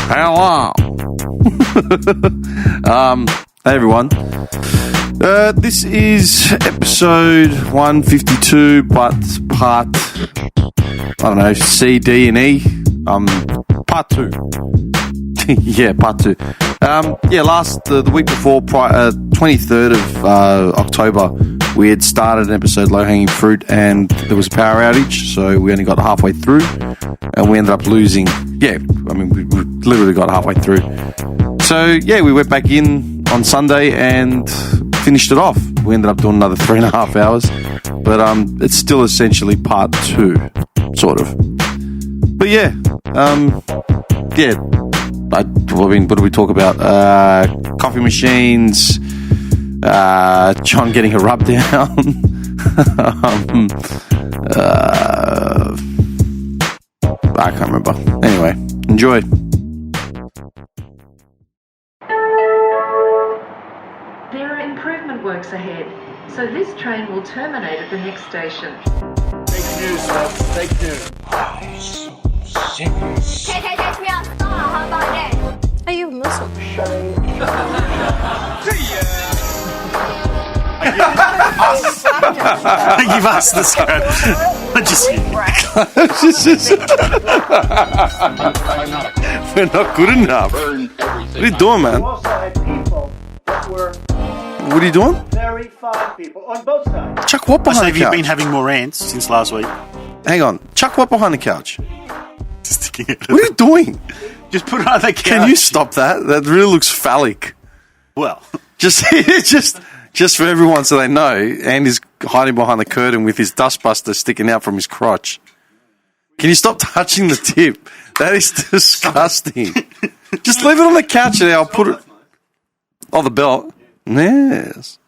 Hello. Hey everyone. This is episode 152, but part, I don't know, C, D, and E. Part 2. Yeah, part 2. The week before, 23rd of October, we had started an episode, Low Hanging Fruit, and there was a power outage, so we only got halfway through, and we ended up losing. Yeah, I mean, we literally got halfway through. So, yeah, we went back in on Sunday and finished it off. We ended up doing another 3.5 hours, but it's still essentially part 2, sort of. But yeah, I mean, what do we talk about? Coffee machines, John getting a rub down. I can't remember. Anyway, enjoy. There are improvement works ahead, so this train will terminate at the next station. Fake news, folks. Fake news. Are you Muslim? You've asked this guy. We're not good enough. What are you doing, man? We also had people that were What are you doing? very fine people on both sides. Chuck what So behind have the you couch? been having more ants since last week? Hang on. Chuck what behind the couch? Sticking it. What are you doing? Just put it on the couch. Can you stop that? That really looks phallic. Well, Just for everyone so they know, Andy's hiding behind the curtain with his dustbuster sticking out from his crotch. Can you stop touching the tip? That is disgusting. Just leave it on the couch and I'll put it... Oh, the belt. Yes.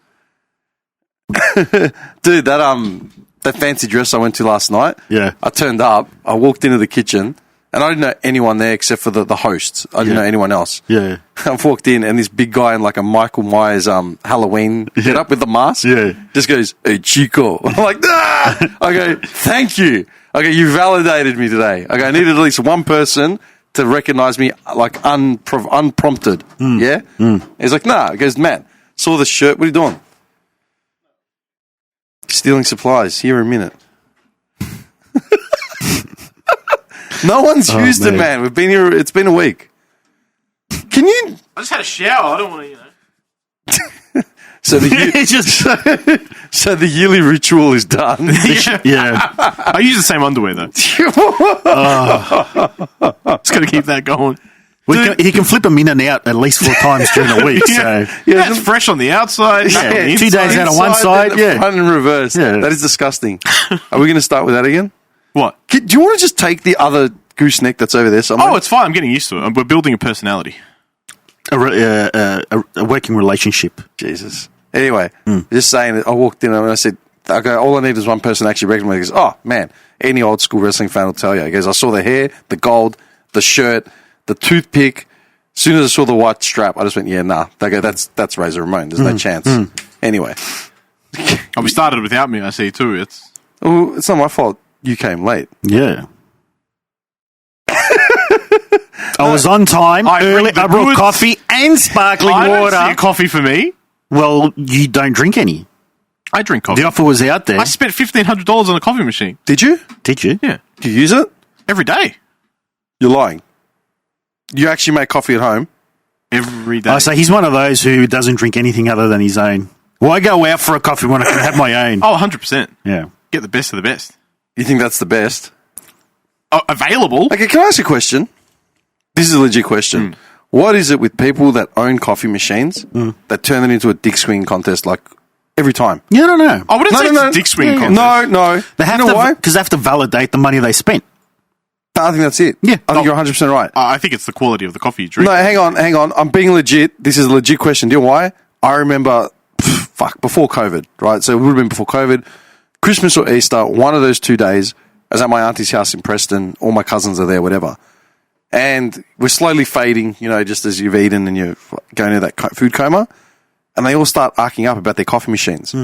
Dude, that fancy dress I went to last night, Yeah. I turned up, I walked into the kitchen, and I didn't know anyone there except for the hosts. I didn't know anyone else. yeah. I walked in, and this big guy in like a Michael Myers Halloween get up with the mask, Yeah. just goes, "Hey, Chico." I'm like, "Ah!" I go, "Thank you." I go, "You validated me today." I go, "I needed at least one person to recognize me like unprompted." Yeah? He's like, "Nah." He goes, "Man, saw the shirt. What are you doing?" "Stealing supplies. Here in a minute." No one's used it, man. We've been here. It's been a week. Can you? I just had a shower. I don't want to, So the so the yearly ritual is done. Yeah. I use the same underwear, though. Just got to keep that going. He can flip them in and out at least 4 times during a week. So Yeah, it's fresh on the outside. back on the 2 inside. days out of one Inside, side. then the Yeah. front and reverse. Yeah. That is disgusting. Are we going to start with that again? What? Do you want to just take the other gooseneck that's over there somewhere? Oh, it's fine. I'm getting used to it. We're building a personality. A working relationship. Jesus. Anyway, just saying that I walked in and I said, all I need is one person to actually recognize me. He goes, "Oh, man, any old school wrestling fan will tell you." He goes, "I saw the hair, the gold, the shirt, the toothpick. As soon as I saw the white strap, I just went, yeah, nah." They go, that's Razor Ramon. There's no chance. Anyway. Oh, we started without me, I see, too. It's It's not my fault you came late. Yeah. I was on time. I Early. bring the I brought goods. coffee and sparkling I don't water. see a coffee for me. Well, you don't drink any. I drink coffee. The offer was out there. I spent $1,500 on a coffee machine. Did you? Did you? Yeah. Did you use it? Every day. You're lying. You actually make coffee at home? Every day. I say he's one of those who doesn't drink anything other than his own. Why go out for a coffee when I can have my own? Oh, 100%. Yeah. Get the best of the best. You think that's the best? Oh, available? Okay, can I ask you a question? This is a legit question. What is it with people that own coffee machines that turn it into a dick swing contest like every time? Yeah, I don't know. I wouldn't say it's a dick swing contest. No. They have you know why? because they have to validate the money they spent. I think that's it. Yeah. I think you're 100% right. I think it's the quality of the coffee you drink. No, hang on. I'm being legit. This is a legit question. Do you know why? I remember, before COVID, right? So it would have been before COVID. Christmas or Easter, one of those 2 days, I was at my auntie's house in Preston. All my cousins are there, whatever. And we're slowly fading, just as you've eaten and you're going into that food coma. And they all start arcing up about their coffee machines.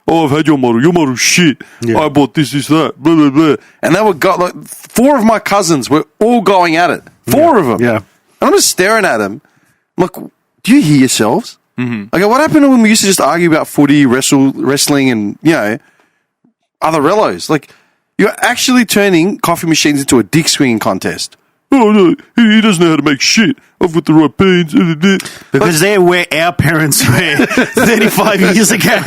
oh, I've had your model's shit. Yeah. I bought this, that, blah, blah, blah. And they were like 4 of my cousins were all going at it. 4 of them. Yeah. And I'm just staring at them. I'm like, do you hear yourselves? Mm-hmm. I go, what happened when we used to just argue about footy, wrestling, and, other rellos? Like, you're actually turning coffee machines into a dick swinging contest. Oh, no, he doesn't know how to make shit. I've got the right beans. Because they're where our parents were 35 years ago.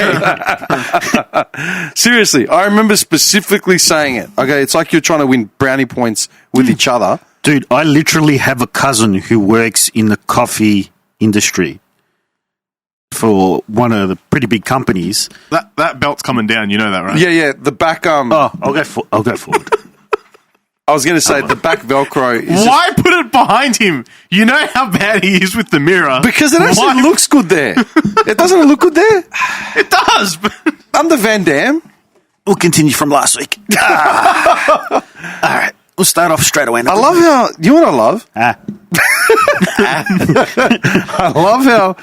Seriously, I remember specifically saying it. Okay, it's like you're trying to win brownie points with each other. Dude, I literally have a cousin who works in the coffee industry for one of the pretty big companies. That belt's coming down, you know that, right? Yeah, the back... Oh, I'll go forward. I was going to say, the back Velcro is... Why put it behind him? You know how bad he is with the mirror. Because it actually looks good there. It doesn't look good there? It does, but... Under Van Damme. We'll continue from last week. All right. We'll start off straight away. I love how... You know what I love? I love how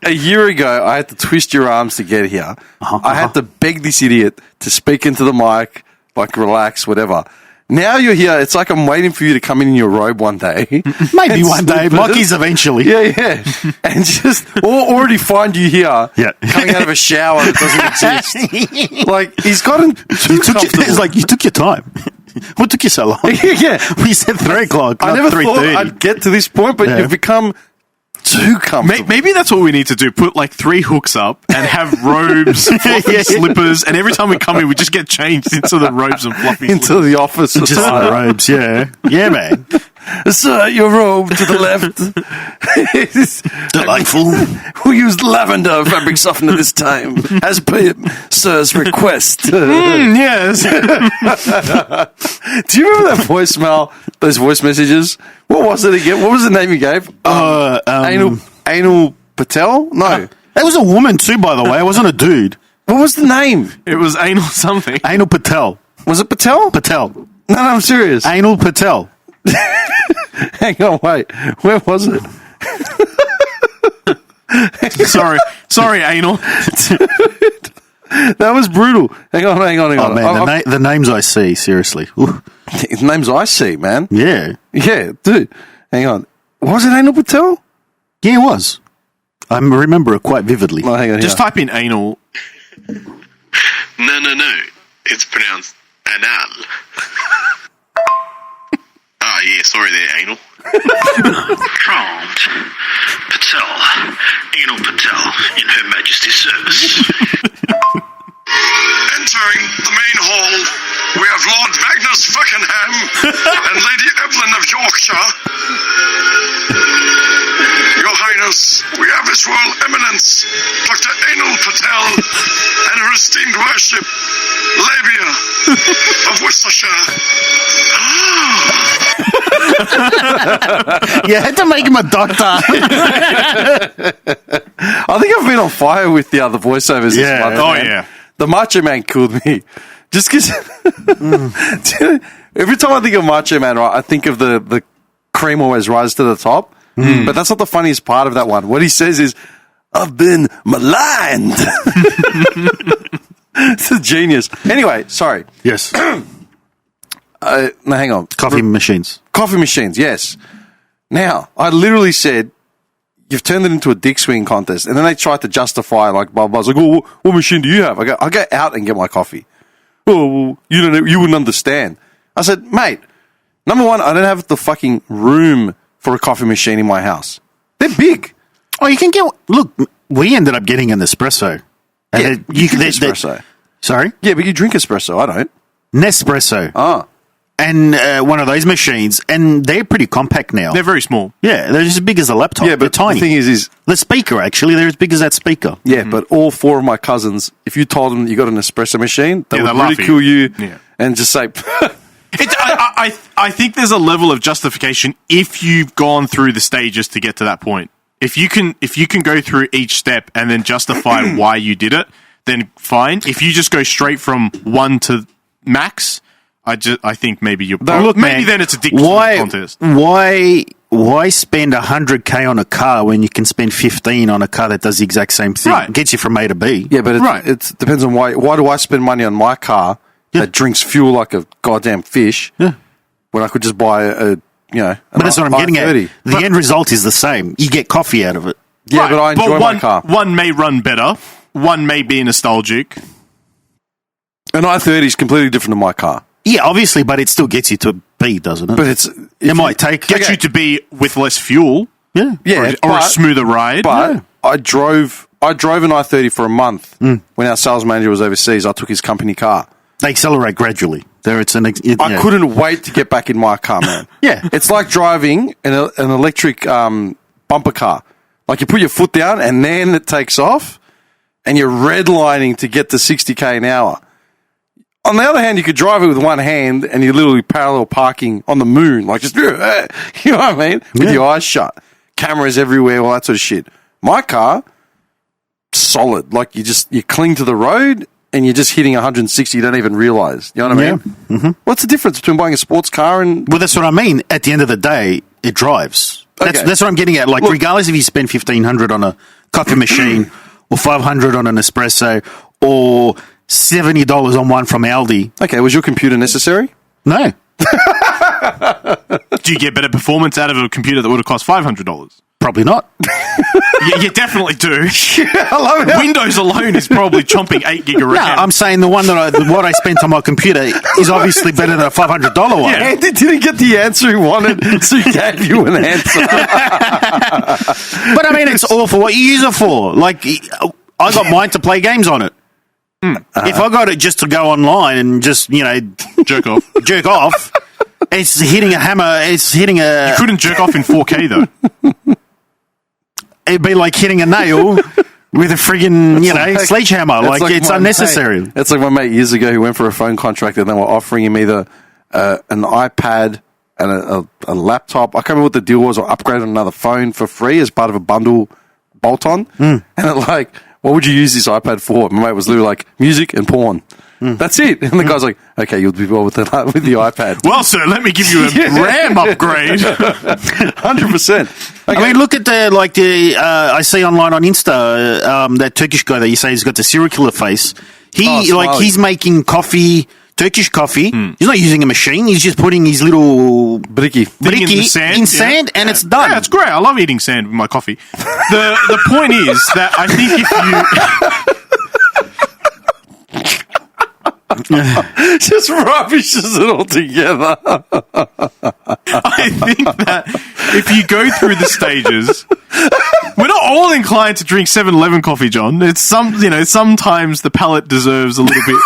a year ago I had to twist your arms to get here. I had to beg this idiot to speak into the mic, like relax, whatever. Now you're here. It's like I'm waiting for you to come in your robe one day. Maybe one day. Mockies eventually. Yeah. And just already find you here coming out of a shower that doesn't exist. Like, he's gotten too comfortable. It's like, you took your time. What took you so long? Yeah. We said 3 o'clock. I never 3:30. thought I'd get to this point, but you've become too comfortable. Maybe that's what we need to do. Put like 3 hooks up and have robes, fluffy slippers, and every time we come in, we just get changed into the robes and fluffy into slippers. the office. Just the robes, yeah. Yeah, man. Sir, your robe to the left. Delightful. We used lavender fabric softener this time, as per sir's request. Yes. Do you remember that voicemail, those voice messages? What was it again? What was the name you gave? Anil Patel? No. That was a woman too, by the way. It wasn't a dude. What was the name? It was anal something. Anil Patel. Was it Patel? Patel. No, I'm serious. Anil Patel. Hang on, wait. Where was it? Sorry, anal. That was brutal. Hang on. Oh, man, the names I see, seriously. Ooh. Names I see, man. Yeah. Yeah, dude. Hang on. Was it Anil Patel? Yeah, it was. I remember it quite vividly. Oh, hang on. Just type in anal. No. It's pronounced anal. Yeah, sorry there, anal. Prompt. Patel. Anal Patel, in Her Majesty's service. Entering the main hall, we have Lord Magnus Buckingham and Lady Evelyn of Yorkshire. Your Highness, we have His Royal Eminence, Dr. Anil Patel, and her esteemed worship, Labia of Worcestershire. You had to make him a doctor. I think I've been on fire with the other voiceovers this month. Oh, man. yeah. The Macho Man killed me. Just because... Every time I think of Macho Man, right, I think of the cream always rises to the top. But that's not the funniest part of that one. What he says is, I've been maligned. It's a genius. Anyway, sorry. Yes. No, hang on. Coffee machines. Coffee machines, yes. Now, I literally said, you've turned it into a dick swing contest. And then they tried to justify, like, blah, blah. I was like, oh, what machine do you have? I go out and get my coffee. Oh, well, you wouldn't understand. I said, mate, number one, I don't have the fucking room for a coffee machine in my house. They're big. Oh, you can get... Look, we ended up getting an espresso. And You drink espresso. Sorry? Yeah, but you drink espresso. I don't. Nespresso. Ah. And one of those machines. And they're pretty compact now. They're very small. Yeah, they're just as big as a laptop. Yeah, but they're tiny. the thing is... The speaker, actually, they're as big as that speaker. Yeah, but all 4 of my cousins, if you told them you got an espresso machine, they would they'll laugh at ridicule you Yeah. and just say... I think there's a level of justification if you've gone through the stages to get to that point. If you can go through each step and then justify why you did it, then fine. If you just go straight from 1 to max, I think maybe you're... Look, maybe man, then it's a dick contest. Why why spend 100K on a car when you can spend 15 on a car that does the exact same thing? Right. It gets you from A to B. Yeah, but it depends on why. Why do I spend money on my car that drinks fuel like a goddamn fish when I could just buy a But that's what I'm getting at. i30? The end result is the same. You get coffee out of it. Yeah, Right, but I enjoy one, my car. One may run better. One may be nostalgic. An i30 is completely different to my car. Yeah, obviously, but it still gets you to B, doesn't it? But it might take... Get you to be with less fuel. Yeah. Yeah, Or a smoother ride. But I drove an i30 for a month when our sales manager was overseas. I took his company car. They accelerate gradually. I I couldn't wait to get back in my car, man. Yeah. It's like driving an electric bumper car. Like you put your foot down and then it takes off and you're redlining to get to 60k an hour. On the other hand, you could drive it with one hand and you're literally parallel parking on the moon. Like just, you know what I mean? With your eyes shut. Cameras everywhere, all that sort of shit. My car, solid. Like you cling to the road and you're just hitting 160, you don't even realize. You know what I mean? Mm-hmm. What's the difference between buying a sports car and... Well, that's what I mean. At the end of the day, it drives. That's what I'm getting at. Like, regardless if you spend $1,500 on a coffee machine or $500 on an espresso or $70 on one from Aldi. Okay, was your computer necessary? No. Do you get better performance out of a computer that would have cost $500? Probably not. You definitely do. I love it. Windows alone is probably chomping 8 gig of No, RAM. I'm saying the one what I spent on my computer is obviously better than a $500 one. Yeah. Andy didn't get the answer he wanted, so he gave you an answer. But I mean, it's all for what you use it for. Like, I got mine to play games on it. If I got it just to go online and just, jerk off. It's hitting a hammer. It's hitting a... You couldn't jerk off in 4K, though. It'd be like hitting a nail with a friggin', sledgehammer. Like, it's unnecessary. It's like my mate years ago who went for a phone contract and they were offering him either an iPad and a laptop. I can't remember what the deal was, or upgrade on another phone for free as part of a bundle bolt-on. And what would you use this iPad for? My mate was literally like, music and porn. That's it. And the guy's like, okay, you'll do well with the iPad. Well, sir, let me give you a RAM upgrade. 100%. Okay. I mean, look at I see online on Insta, that Turkish guy that you say has got the serial killer face. He's making coffee, Turkish coffee. He's not using a machine. He's just putting his little Bricky in sand, and it's done. Yeah, it's great. I love eating sand with my coffee. The point is that I think if you... just rubbishes it all together. I think that if you go through the stages, we're not all inclined to drink 7-Eleven coffee, John. It's sometimes the palate deserves a little bit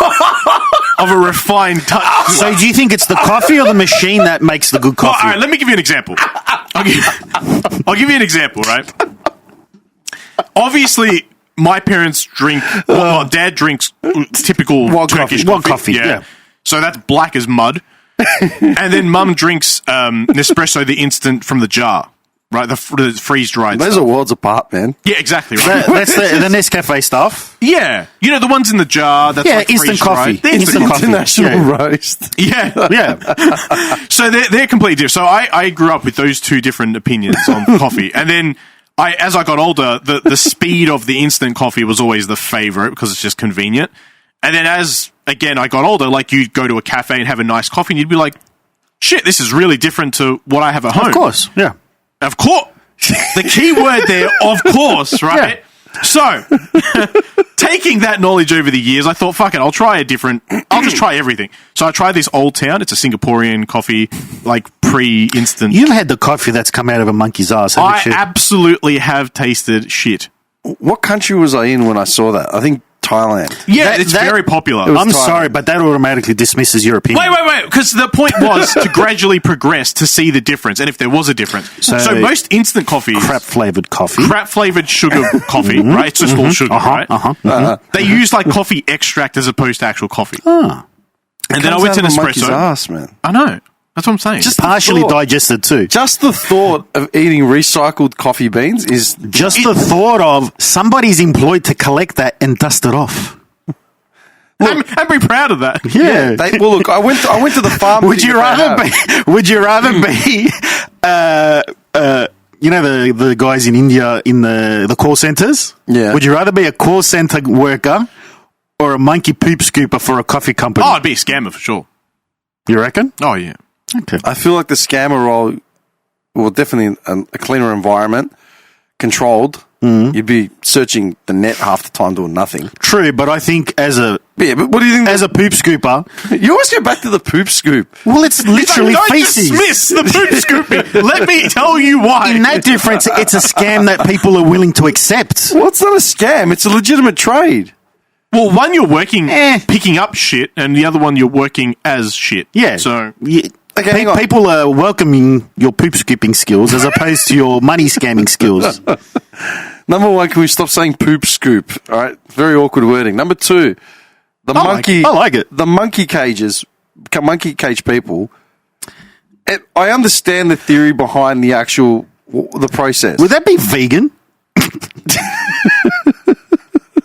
of a refined touch. So do you think it's the coffee or the machine that makes the good coffee? All right, let me give you an example. I'll give you an example, right? Obviously, my parents drink... Well, Dad drinks typical Turkish coffee. Yeah. So that's black as mud. And then Mum drinks Nespresso, the instant from the jar, right? The freeze-dried Those stuff. are worlds apart, man. Yeah, exactly. Right? That's the Nescafe stuff. Yeah. The ones in the jar. That's like instant coffee. freeze-dried. Instant coffee. International roast. Yeah. Yeah. So they're completely different. So I grew up with those two different opinions on coffee. And then as I got older, the speed of the instant coffee was always the favorite because it's just convenient. And then I got older, like you'd go to a cafe and have a nice coffee and you'd be like, shit, this is really different to what I have at home. Of course, yeah. Of course. The key word there, of course, right? Yeah. So, taking that knowledge over the years, I thought, fuck it, I'll just try everything. So I tried this Old Town. It's a Singaporean coffee, like pre-instant. You've had the coffee that's come out of a monkey's ass, haven't you? I absolutely have tasted shit. What country was I in when I saw that? I think Thailand. Yeah, it's very popular. I'm sorry, but that automatically dismisses your opinion. Wait, because the point was to gradually progress to see the difference, and if there was a difference. So most instant coffees... Crap-flavoured coffee. Crap-flavoured sugar coffee, right? It's just all sugar, right? They use, like, coffee extract as opposed to actual coffee. And then I went to Nespresso. Ass, man. I know. That's what I'm saying. Just partially digested too. Just the thought of eating recycled coffee beans is... Just the thought of somebody's employed to collect that and dust it off. I'm very proud of that. Yeah. Well, look, I went to the farm... Would you rather be the guys in India in the call centers? Yeah. Would you rather be a call center worker or a monkey poop scooper for a coffee company? Oh, it'd be a scammer for sure. You reckon? Oh, yeah. Okay. I feel like the scammer role, well, definitely a cleaner environment, controlled. You'd be searching the net half the time doing nothing. True, but I think But what do you think? as a poop scooper, You always go back to the poop scoop. well, it's literally Don't feces. dismiss the poop scooping. Let me tell you why. In that difference, it's a scam that people are willing to accept. Well, it's not a scam. It's a legitimate trade. Well, one you're working Eh. picking up shit, and the other one you're working as shit. Yeah. So Okay, hang on. people are welcoming your poop scooping skills as opposed to your money scamming skills. Number one, can we stop saying poop scoop? All right, very awkward wording. Number two, the monkey. I like it. The monkey cage people. I understand the theory behind the process. Would that be vegan?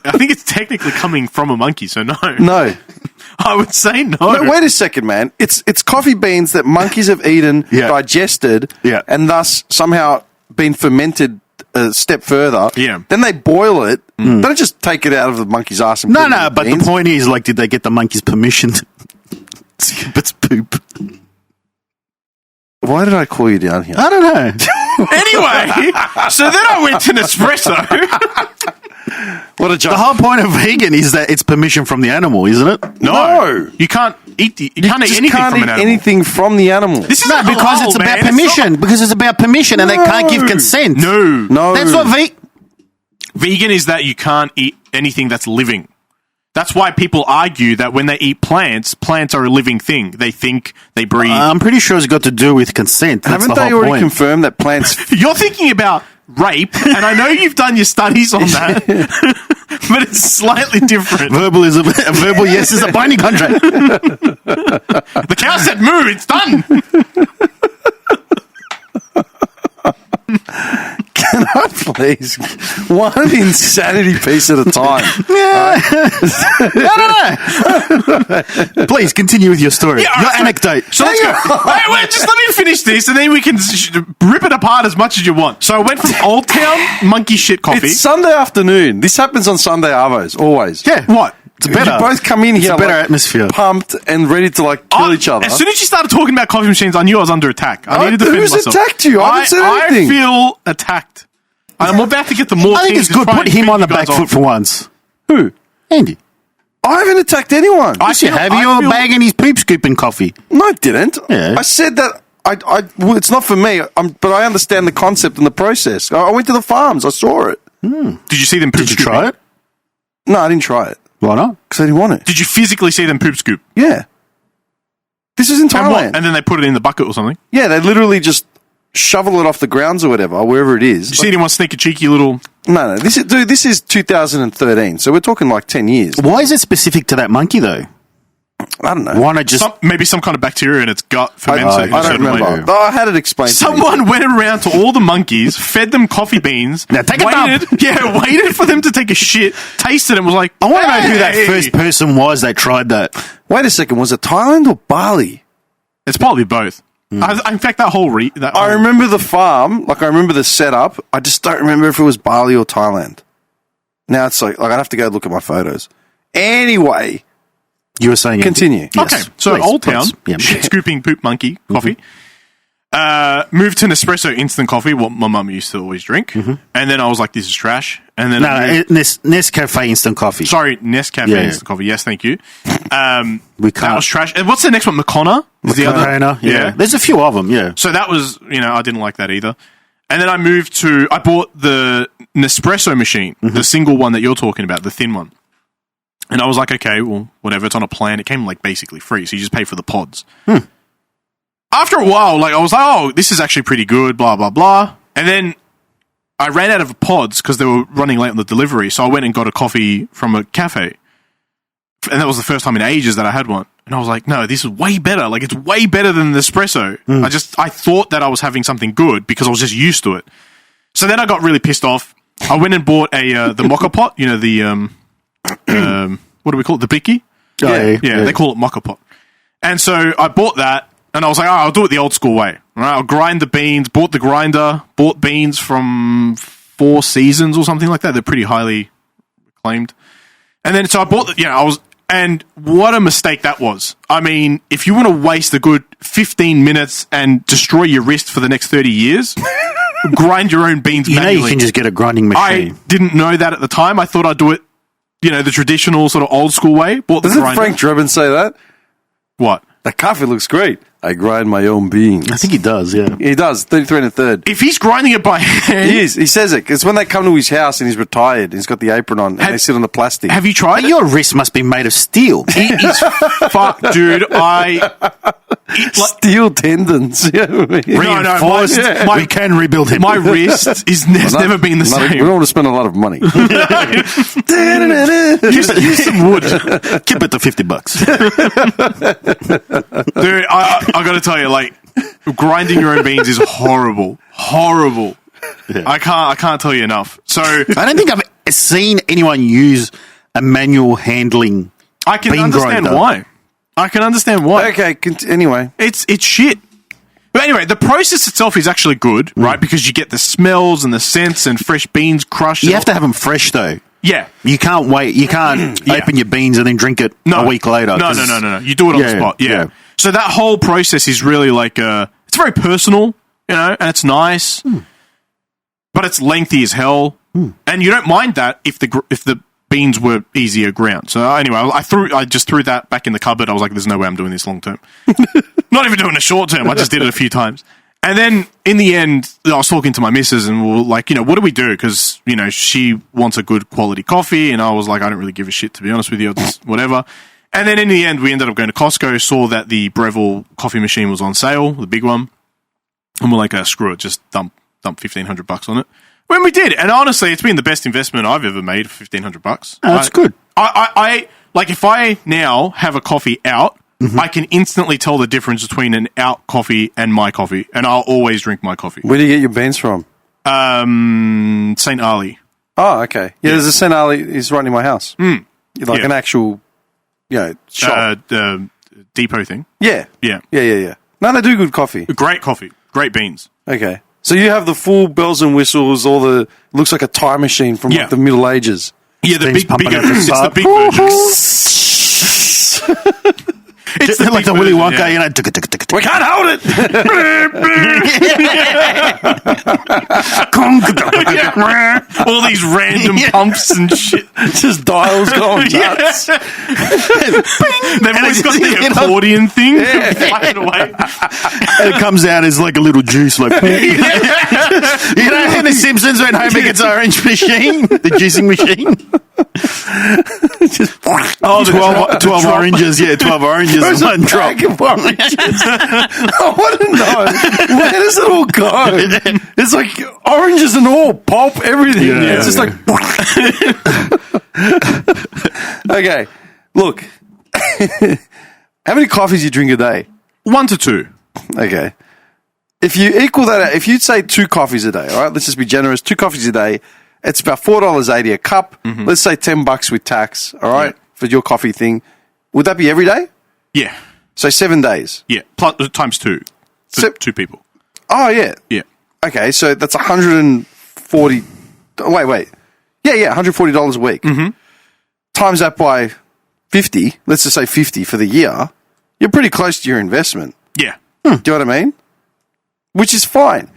I think it's technically coming from a monkey, so no. No. I would say no. No, wait a second, man. It's coffee beans that monkeys have eaten, Yeah. digested, Yeah. and thus somehow been fermented a step further. Yeah. Then they boil it. They don't just take it out of the monkey's ass and put it in the But beans. the point is, like, did they get the monkey's permission to scoop its poop? Why did I call you down here? I don't know. Anyway, so then I went to Nespresso. What a The joke. whole point of vegan is that it's permission from the animal, isn't it? No. You can't eat you can't eat Just anything can't from an eat animal. anything from the animal. This is No, because it's about permission. Because it's about permission, and they can't give consent. No. That's what Vegan is that you can't eat anything that's living. That's why people argue that when they eat plants are a living thing. They think, they breathe. I'm pretty sure it's got to do with consent. That's Haven't the they whole already point. confirmed that plants... You're thinking about rape, and I know you've done your studies on that, but it's slightly different. Verbal yes is a binding contract. The cow said moo, it's done. Can I please? One insanity piece at a time. Please continue with your story. Yeah, your so- anecdote. So let's go. Wait, just let me finish this, and then we can rip it apart as much as you want. So I went from Old Town monkey shit coffee. It's Sunday afternoon. This happens on Sunday arvos, always. Yeah. What? It's better. You both come in It's here a better like, atmosphere. pumped and ready to like kill each other. As soon as you started talking about coffee machines, I knew I was under attack. I needed to defend who's myself. attacked you? I haven't said anything. I feel attacked. I'm about to get the more. I think teams it's to good. try Put and him fend on the you guys back foot off. for once. Who? Andy. I haven't attacked anyone. Yes, you have. You were bagging his poop scooping coffee. No, I didn't. Yeah. I said that well, it's not for me, but I understand the concept and the process. I went to the farms. I saw it. Did you see them poop Did you scooping? try it? No, I didn't try it Why not? because I didn't want it. Did you physically see them poop scoop? Yeah. This is in And Thailand. what? And then they put it in the bucket or something. Yeah, they literally just shovel it off the grounds or whatever, wherever it is. Did you see anyone sneak a cheeky little? No. This is 2013, so we're talking like 10 years. Why is it specific to that monkey, though? I don't know. Why not just... Maybe some kind of bacteria in its gut I fermented. in a don't certain way. remember. I had it explained to me. Someone went around to all the monkeys, fed them coffee beans. Now take a dump. waited for them to take a shit, tasted it, and was like, I want to know who that "Hey." first person was that tried that. Wait a second, was it Thailand or Bali? It's probably both. In fact, that whole I remember the farm, like I remember the setup. I just don't remember if it was Bali or Thailand. Now it's like I'd have to go look at my photos. Anyway, You were saying... continue. Yes, Okay, so please, Old Town, please. Yeah. shit scooping poop monkey coffee. Moved to Nespresso instant coffee, what my mum used to always drink, and then I was like, "This is trash." And then Nescafe instant coffee. sorry, Nescafe Yeah. instant coffee. Yes, thank you. We That can't... was trash. And what's the next one? Makona is the other. Makona, yeah. Yeah. There's a few of them, yeah. So that was, I didn't like that either. And then I bought the Nespresso machine, the single one that you're talking about, the thin one. And I was like, okay, well, whatever. It's on a plan. It came like basically free, so you just pay for the pods. After a while, like I was like, oh, this is actually pretty good, blah, blah, blah. And then I ran out of pods because they were running late on the delivery. So I went and got a coffee from a cafe. And that was the first time in ages that I had one. And I was like, no, this is way better. Like, it's way better than the espresso. I thought that I was having something good because I was just used to it. So then I got really pissed off. I went and bought the mocha pot, the, what do we call it? The bicky? Oh, Yeah, they call it mocha pot. And so I bought that. And I was like, I'll do it the old school way. Right? I'll grind the beans, bought the grinder, bought beans from Four Seasons or something like that. They're pretty highly acclaimed. And then, so I bought and what a mistake that was. I mean, if you want to waste a good 15 minutes and destroy your wrist for the next 30 years, grind your own beans manually. You can just get a grinding machine. I didn't know that at the time. I thought I'd do it, the traditional sort of old school way. Doesn't Frank Drebin say that? What? That coffee looks great. I grind my own beans. I think he does, yeah. He does, 33 and a third. If he's grinding it by hand... He is. He says it. It's when they come to his house and he's retired and he's got the apron on and they sit on the plastic. Have you tried it? Your wrist must be made of steel. It is fucked, dude. Steel tendons. Reinforced. We can rebuild him. My wrist has never been the same. We don't want to spend a lot of money. Use some wood. Keep it to $50. Dude, I got to tell you, grinding your own beans is horrible. Horrible. Yeah. I can't tell you enough. So I don't think I've seen anyone use a manual handling. I can bean understand grinder. why. I can understand why. Okay, anyway. It's shit. But anyway, the process itself is actually good, right? Because you get the smells and the scents and fresh beans crushed. You have to have them fresh, though. Yeah. You can't wait. You can't open your beans and then drink it a week later. No. You do it on the spot. Yeah. So that whole process is really it's very personal, and it's nice, but it's lengthy as hell. And you don't mind that if the beans were easier ground. So anyway, I just threw that back in the cupboard. I was like, there's no way I'm doing this long term. Not even doing it short term. I just did it a few times. And then in the end, I was talking to my missus and we were like, what do we do? Because, she wants a good quality coffee. And I was like, I don't really give a shit, to be honest with you. Just whatever. And then in the end, we ended up going to Costco, saw that the Breville coffee machine was on sale, the big one. And we're like, screw it, just dump $1,500 on it. When we did. And honestly, it's been the best investment I've ever made for $1,500. Oh, that's good. I if I now have a coffee out, I can instantly tell the difference between an out coffee and my coffee, and I'll always drink my coffee. Where do you get your beans from? St. Ali. Oh, okay. Yeah, there's a St. Ali. It's right near my house. An actual, shop. Depot thing. Yeah. No, they do good coffee. Great coffee. Great beans. Okay. So you have the full bells and whistles, looks like a time machine from the Middle Ages. Yeah, the big it's the big version. It's like the Willy Wonka, We can't hold it. All these random pumps and shit. Just dials going nuts. They've always got the accordion thing. Flying away. And it comes out as like a little juice. Like, in The Simpsons when Homer gets orange machine, the juicing machine. 12 oranges. Yeah, 12 oranges. One drop. I want to know, where does it all go? It's like oranges and all, pulp, everything. It's just like... Okay, look. How many coffees you drink a day? 1 to 2. Okay. If you equal that out, if you'd say 2 coffees a day, all right, let's just be generous, 2 coffees a day, it's about $4.80 a cup. Let's say $10 with tax, all right, for your coffee thing. Would that be every day? Yeah. So 7 days? Yeah, plus, times 2 for 2 people. Oh, yeah. Yeah. Okay, so that's $140... Wait. Yeah, $140 a week. Times that by 50, let's just say 50 for the year, you're pretty close to your investment. Yeah. Do you know what I mean? Which is fine.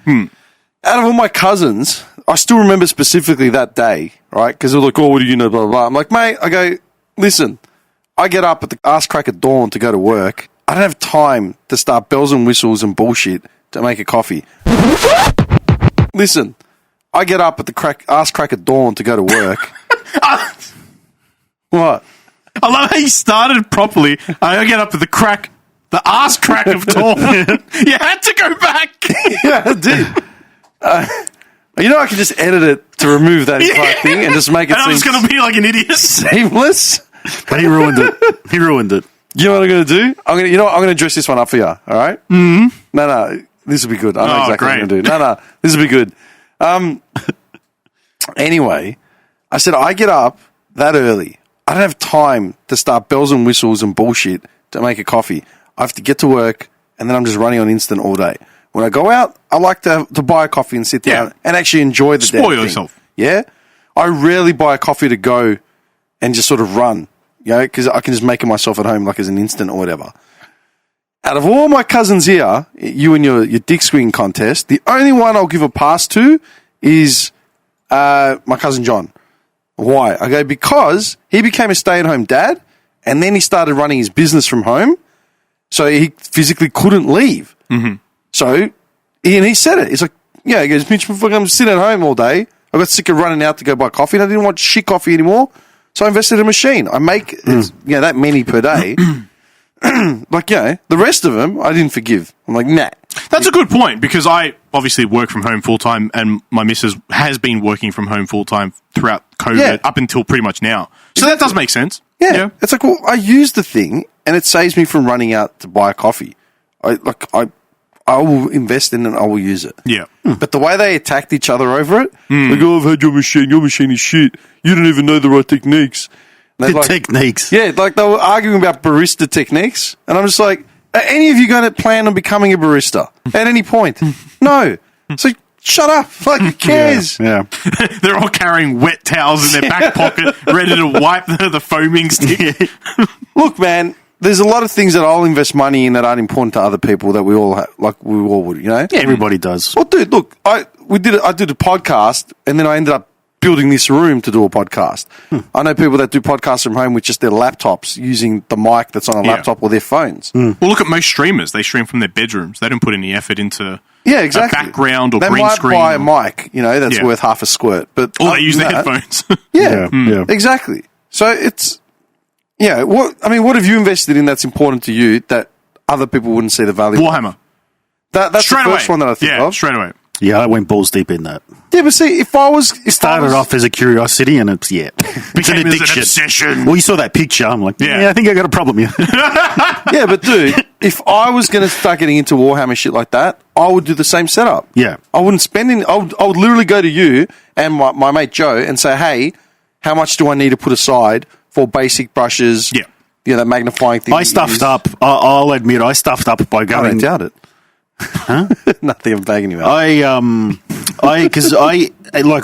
Out of all my cousins, I still remember specifically that day, right? Because they're like, oh, what do you know, blah, blah, blah. I'm like, mate, I go, listen, I get up at the ass crack of dawn to go to work. I don't have time to start bells and whistles and bullshit to make a coffee. Listen, I get up at the ass crack of dawn to go to work. What? I love how you started properly. I get up at the ass crack of dawn. You had to go back. Yeah, I did. I can just edit it to remove that thing and just make it and I'm just going to be like an idiot. Seamless. But he ruined it. You know what I'm going to do? I'm going to dress this one up for you, all right? No, this will be good. I know exactly what I'm going to do. No, this will be good. Anyway, I said I get up that early. I don't have time to start bells and whistles and bullshit to make a coffee. I have to get to work and then I'm just running on instant all day. When I go out, I like to buy a coffee and sit down and actually enjoy the damn Spoil thing. yourself. Yeah, I rarely buy a coffee to go and just sort of run, because I can just make it myself at home, like as an instant or whatever. Out of all my cousins here, you and your dick swing contest, the only one I'll give a pass to is my cousin John. Why? I go, because he became a stay-at-home dad, and then he started running his business from home, so he physically couldn't leave. Mm-hmm. So, he said it. He's like, he goes, Mitch, I'm sitting at home all day. I got sick of running out to go buy coffee, and I didn't want shit coffee anymore, so I invested in a machine. I make that many per day. The rest of them, I didn't forgive. I'm like, nah. That's a good point, because I obviously work from home full-time, and my missus has been working from home full-time throughout COVID up until pretty much now. So that does make sense. Yeah. It's like, well, I use the thing, and it saves me from running out to buy a coffee. I will invest in it and I will use it. Yeah. But the way they attacked each other over it, like, oh, I've had your machine is shit. You don't even know the right techniques. Techniques. Yeah, like they were arguing about barista techniques, and I'm just like, are any of you going to plan on becoming a barista at any point? No. So shut up. Like, who cares? Yeah. They're all carrying wet towels in their back pocket, ready to wipe the foaming stick. Look, man, there's a lot of things that I'll invest money in that aren't important to other people that we all would, Yeah, everybody does. Well, dude, look, I did a podcast, and then I ended up building this room to do a podcast. I know people that do podcasts from home with just their laptops, using the mic that's on a laptop or their phones. Well, look at most streamers. They stream from their bedrooms. They don't put any effort into exactly. a background or they green might screen. buy a mic, that's worth half a squirt. But or they use their headphones. Yeah, exactly. So it's, what have you invested in that's important to you that other people wouldn't see the value of? Warhammer. That's straight the first away. one that I think of. Straight away. Yeah, I went balls deep in that. Yeah, but see, It started off as a curiosity, and it's became an obsession. Well, you saw that picture. I'm like, I think I got a problem here. Yeah, but dude, if I was going to start getting into Warhammer shit like that, I would do the same setup. Yeah. I wouldn't spend any. I would literally go to you and my mate Joe and say, hey, how much do I need to put aside for basic brushes? Yeah. That magnifying thing. I stuffed up. I'll admit, I stuffed up by I going. don't doubt it. Huh? Nothing, I'm bagging you out. Because like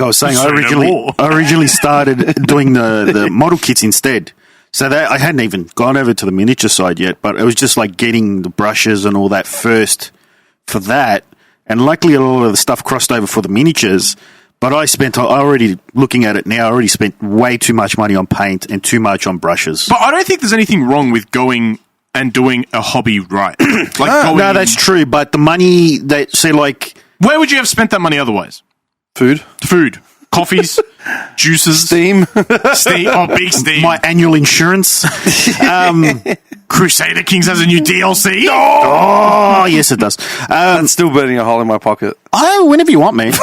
I was saying, I originally started doing the model kits instead. So that I hadn't even gone over to the miniature side yet, but it was just like getting the brushes and all that first for that. And luckily, a lot of the stuff crossed over for the miniatures. But I already looking at it now, I already spent way too much money on paint and too much on brushes. But I don't think there's anything wrong with going and doing a hobby right. No, that's true. But the money where would you have spent that money otherwise? Food, coffees, juices, steam. Oh, big steam. My annual insurance. Crusader Kings has a new DLC. Oh, yes, it does. That's still burning a hole in my pocket. Oh, whenever you want, man.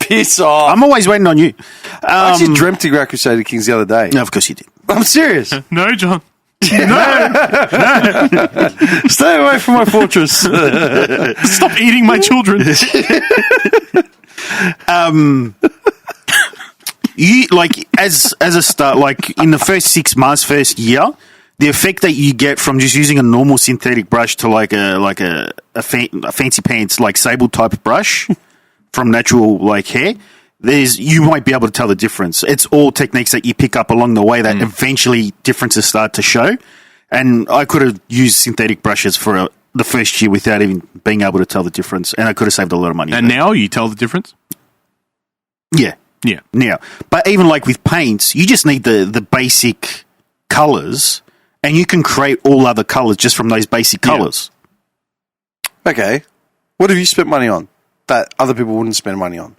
Piss off. I'm always waiting on you. I actually dreamt to grab Crusader Kings the other day. No, of course you did. I'm serious. No, John. No. Stay away from my fortress. Stop eating my children. You as a start, in the first 6 months, first year, the effect that you get from just using a normal synthetic brush to a fancy pants sable type brush from natural hair. You might be able to tell the difference. It's all techniques that you pick up along the way that eventually differences start to show. And I could have used synthetic brushes for the first year without even being able to tell the difference, and I could have saved a lot of money. And now you tell the difference? Yeah. Yeah. Now, but even with paints, you just need the basic colours, and you can create all other colours just from those basic colours. Okay. What have you spent money on that other people wouldn't spend money on?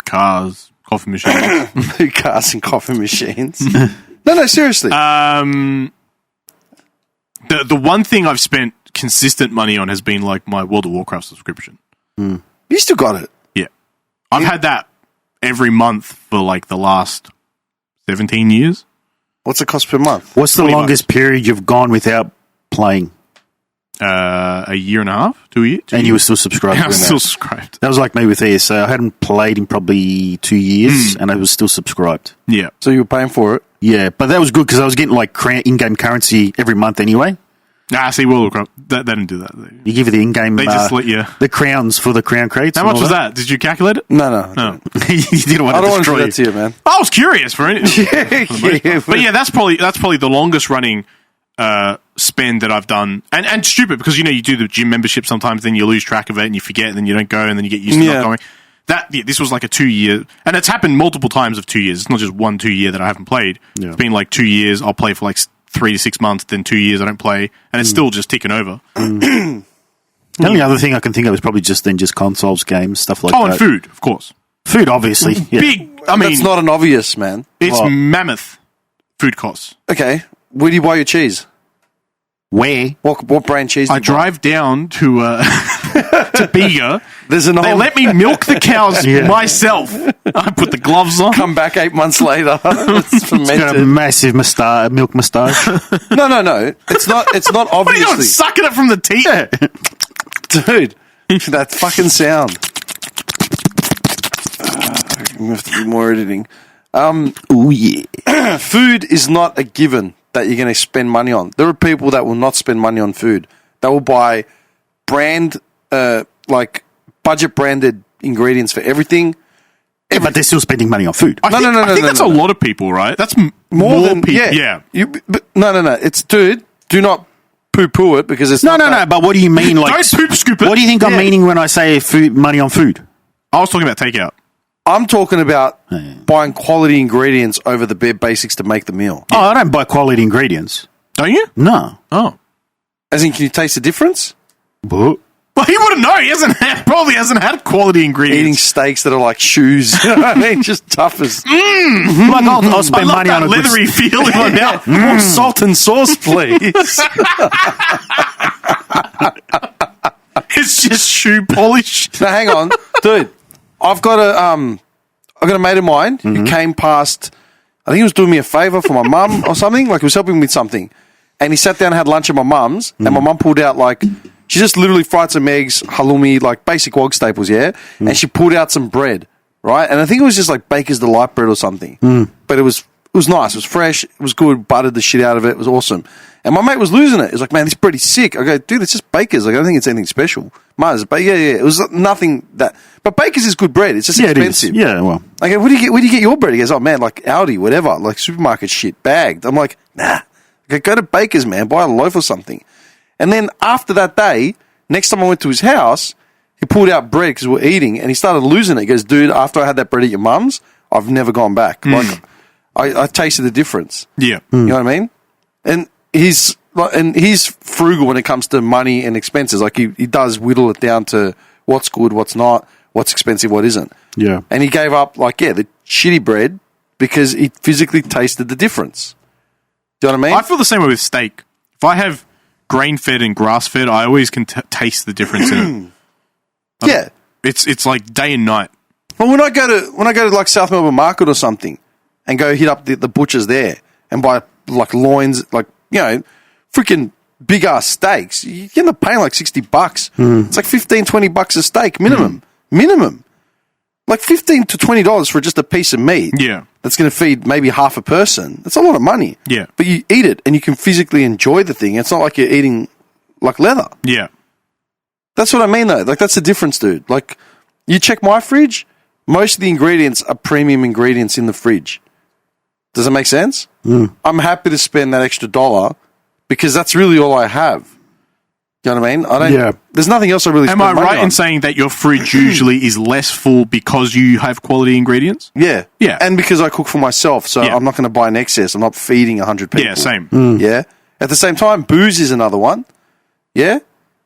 Cars, coffee machines. Cars and coffee machines. No, seriously. The one thing I've spent consistent money on has been my World of Warcraft subscription. You still got it? Yeah. I've had that every month for the last 17 years. What's it cost per month? What's the longest period you've gone without playing? A year and a half, 2 years. And you were still subscribed? I was still subscribed. That was like me with ESA. I hadn't played in probably 2 years, and I was still subscribed. Yeah. So you were paying for it? Yeah, but that was good because I was getting in-game currency every month anyway. Nah, see, World of Warcraft, they didn't do that. You give you the in-game. They just let you. The crowns for the crown crates. How much was that? Did you calculate it? No. You didn't want I to don't want to destroy do that to you, man. I was curious for it. Yeah. But yeah, that's probably the longest running spend that I've done, and stupid because you do the gym membership sometimes, then you lose track of it and you forget, and then you don't go, and then you get used to not going. This was like a 2 year, and it's happened multiple times of 2 years. It's not just 1 2 year that I haven't played. Yeah. It's been like 2 years. I'll play for like 3 to 6 months, then 2 years I don't play, and it's still just ticking over. The only other thing I can think of is probably just consoles, games, stuff like that. Oh, and food, of course. Food, obviously. Yeah. Big. I mean, that's not an obvious, man. It's mammoth food costs. Okay, where do you buy your cheese? Where? What brand cheese? I drive down to to Bega. They let me milk the cows myself. I put the gloves on. Come back 8 months later. It's fermented. It's got a massive milk moustache. No. It's not What are obviously. you doing? Sucking it from the teeth? Dude, that fucking sound. We have to do more editing. Oh, yeah. Food is not a given that you're going to spend money on. There are people that will not spend money on food. They will buy budget branded ingredients for everything. But they're still spending money on food. I think that's a lot of people, right? That's more than people. Yeah. No. It's, dude, do not poo-poo it because it's No. But what do you mean? Like, don't poop scoop it. What do you think I'm meaning when I say money on food? I was talking about takeout. I'm talking about buying quality ingredients over the bare basics to make the meal. Oh, I don't buy quality ingredients. Don't you? No. Oh. As in, can you taste the difference? But Well, he wouldn't know. He probably hasn't had quality ingredients. Eating steaks that are like shoes. You know what I mean? Just tough as... like I'll spend money on a leathery feel in my mouth. More salt and sauce, please. It's just shoe polish. Now, hang on. Dude, I've got a mate of mine who came past... I think he was doing me a favour for my mum or something. Like, he was helping me with something. And he sat down and had lunch at my mum's. And my mum pulled out, like... She just literally fried some eggs, halloumi, like basic wog staples, yeah? And she pulled out some bread, right? And I think it was just like Baker's Delight bread or something. But it was nice. It was fresh. It was good. Buttered the shit out of it. It was awesome. And my mate was losing it. He was like, man, this bread is sick. I go, dude, it's just Baker's. Like, I don't think it's anything special. Mars, but yeah. It was nothing that... But Baker's is good bread. It's just expensive. Yeah, well. I go, where do you get your bread? He goes, oh, man, like Aldi, whatever, like supermarket shit, bagged. I'm like, nah. I go to Baker's, man. Buy a loaf or something. And then after that day, next time I went to his house, he pulled out bread because we were eating, and he started losing it. He goes, dude, after I had that bread at your mum's, I've never gone back. Like, I tasted the difference. Yeah. You know what I mean? And he's frugal when it comes to money and expenses. Like, he does whittle it down to what's good, what's not, what's expensive, what isn't. Yeah. And he gave up, the shitty bread because he physically tasted the difference. Do you know what I mean? I feel the same way with steak. If I have grain-fed and grass-fed, I always can taste the difference in it. Yeah. It's like day and night. Well, when I go to like South Melbourne Market or something and go hit up the butchers there and buy like loins, like, freaking big ass steaks, you end up paying like $60. It's like $15-20 a steak minimum. Like $15 to $20 for just a piece of meat. Yeah. That's going to feed maybe half a person. That's a lot of money. Yeah. But you eat it and you can physically enjoy the thing. It's not like you're eating like leather. Yeah. That's what I mean, though. Like, that's the difference, dude. Like, you check my fridge, most of the ingredients are premium ingredients in the fridge. Does that make sense? I'm happy to spend that extra $1 because that's really all I have. You know what I mean? There's nothing else I really spend money on. Am I right in saying that your fridge usually is less full because you have quality ingredients? Yeah. Yeah. And because I cook for myself, so I'm not going to buy in excess. I'm not feeding 100 people. Yeah, same. Yeah. At the same time, booze is another one. Yeah.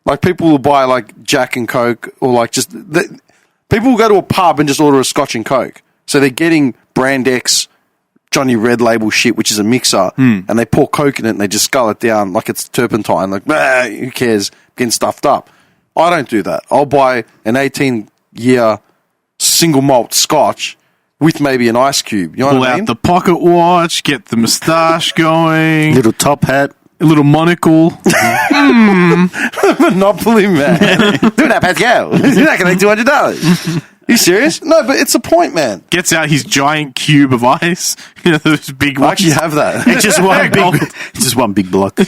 Like, people will buy, like, Jack and Coke or, like, just... people will go to a pub and just order a Scotch and Coke. So they're getting Brand X, Johnny Red Label shit, which is a mixer, and they pour Coke in it and they just scull it down like it's turpentine. Like, who cares? Getting stuffed up. I don't do that. I'll buy an 18-year single malt Scotch with maybe an ice cube. You know Pull what I mean? out the pocket watch, get the moustache going. Little top hat. A little monocle. Monopoly, man. Do that, Pascal. You're not going to make $200. You serious? No, but it's a point, man. Gets out his giant cube of ice. You know, those big I ones. actually have that. It's just one big block.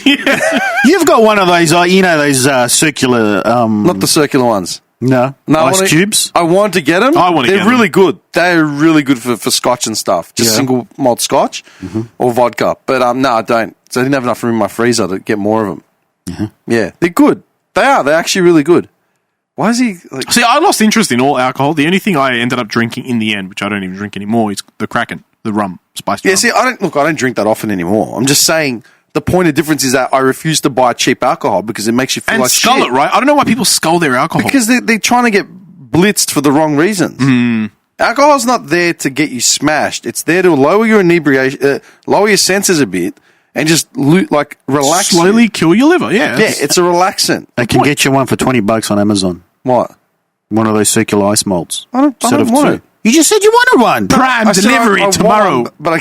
You've got one of those, those circular. Not the circular ones. No, ice cubes. I want to get them. They're They're really good. They're really good for scotch and stuff. Just single malt scotch or vodka. But no, I don't. So I didn't have enough room in my freezer to get more of them. Yeah, they're good. They are. They're actually really good. Why is he like? See, I lost interest in all alcohol. The only thing I ended up drinking in the end, which I don't even drink anymore, is the Kraken, the rum, spiced rum. Yeah, see, I don't drink that often anymore. I'm just saying the point of difference is that I refuse to buy cheap alcohol because it makes you feel and like scull shit. it, right? I don't know why people scull their alcohol. Because they're trying to get blitzed for the wrong reasons. Alcohol's not there to get you smashed. It's there to lower your inebriation, lower your senses a bit, and just relax. Slowly kill your liver. Yeah, It's a relaxant. I can get you one for $20 on Amazon. What? One of those circular ice molds. I don't want it. You just said you wanted one. Prime I said delivery I want tomorrow. one, but but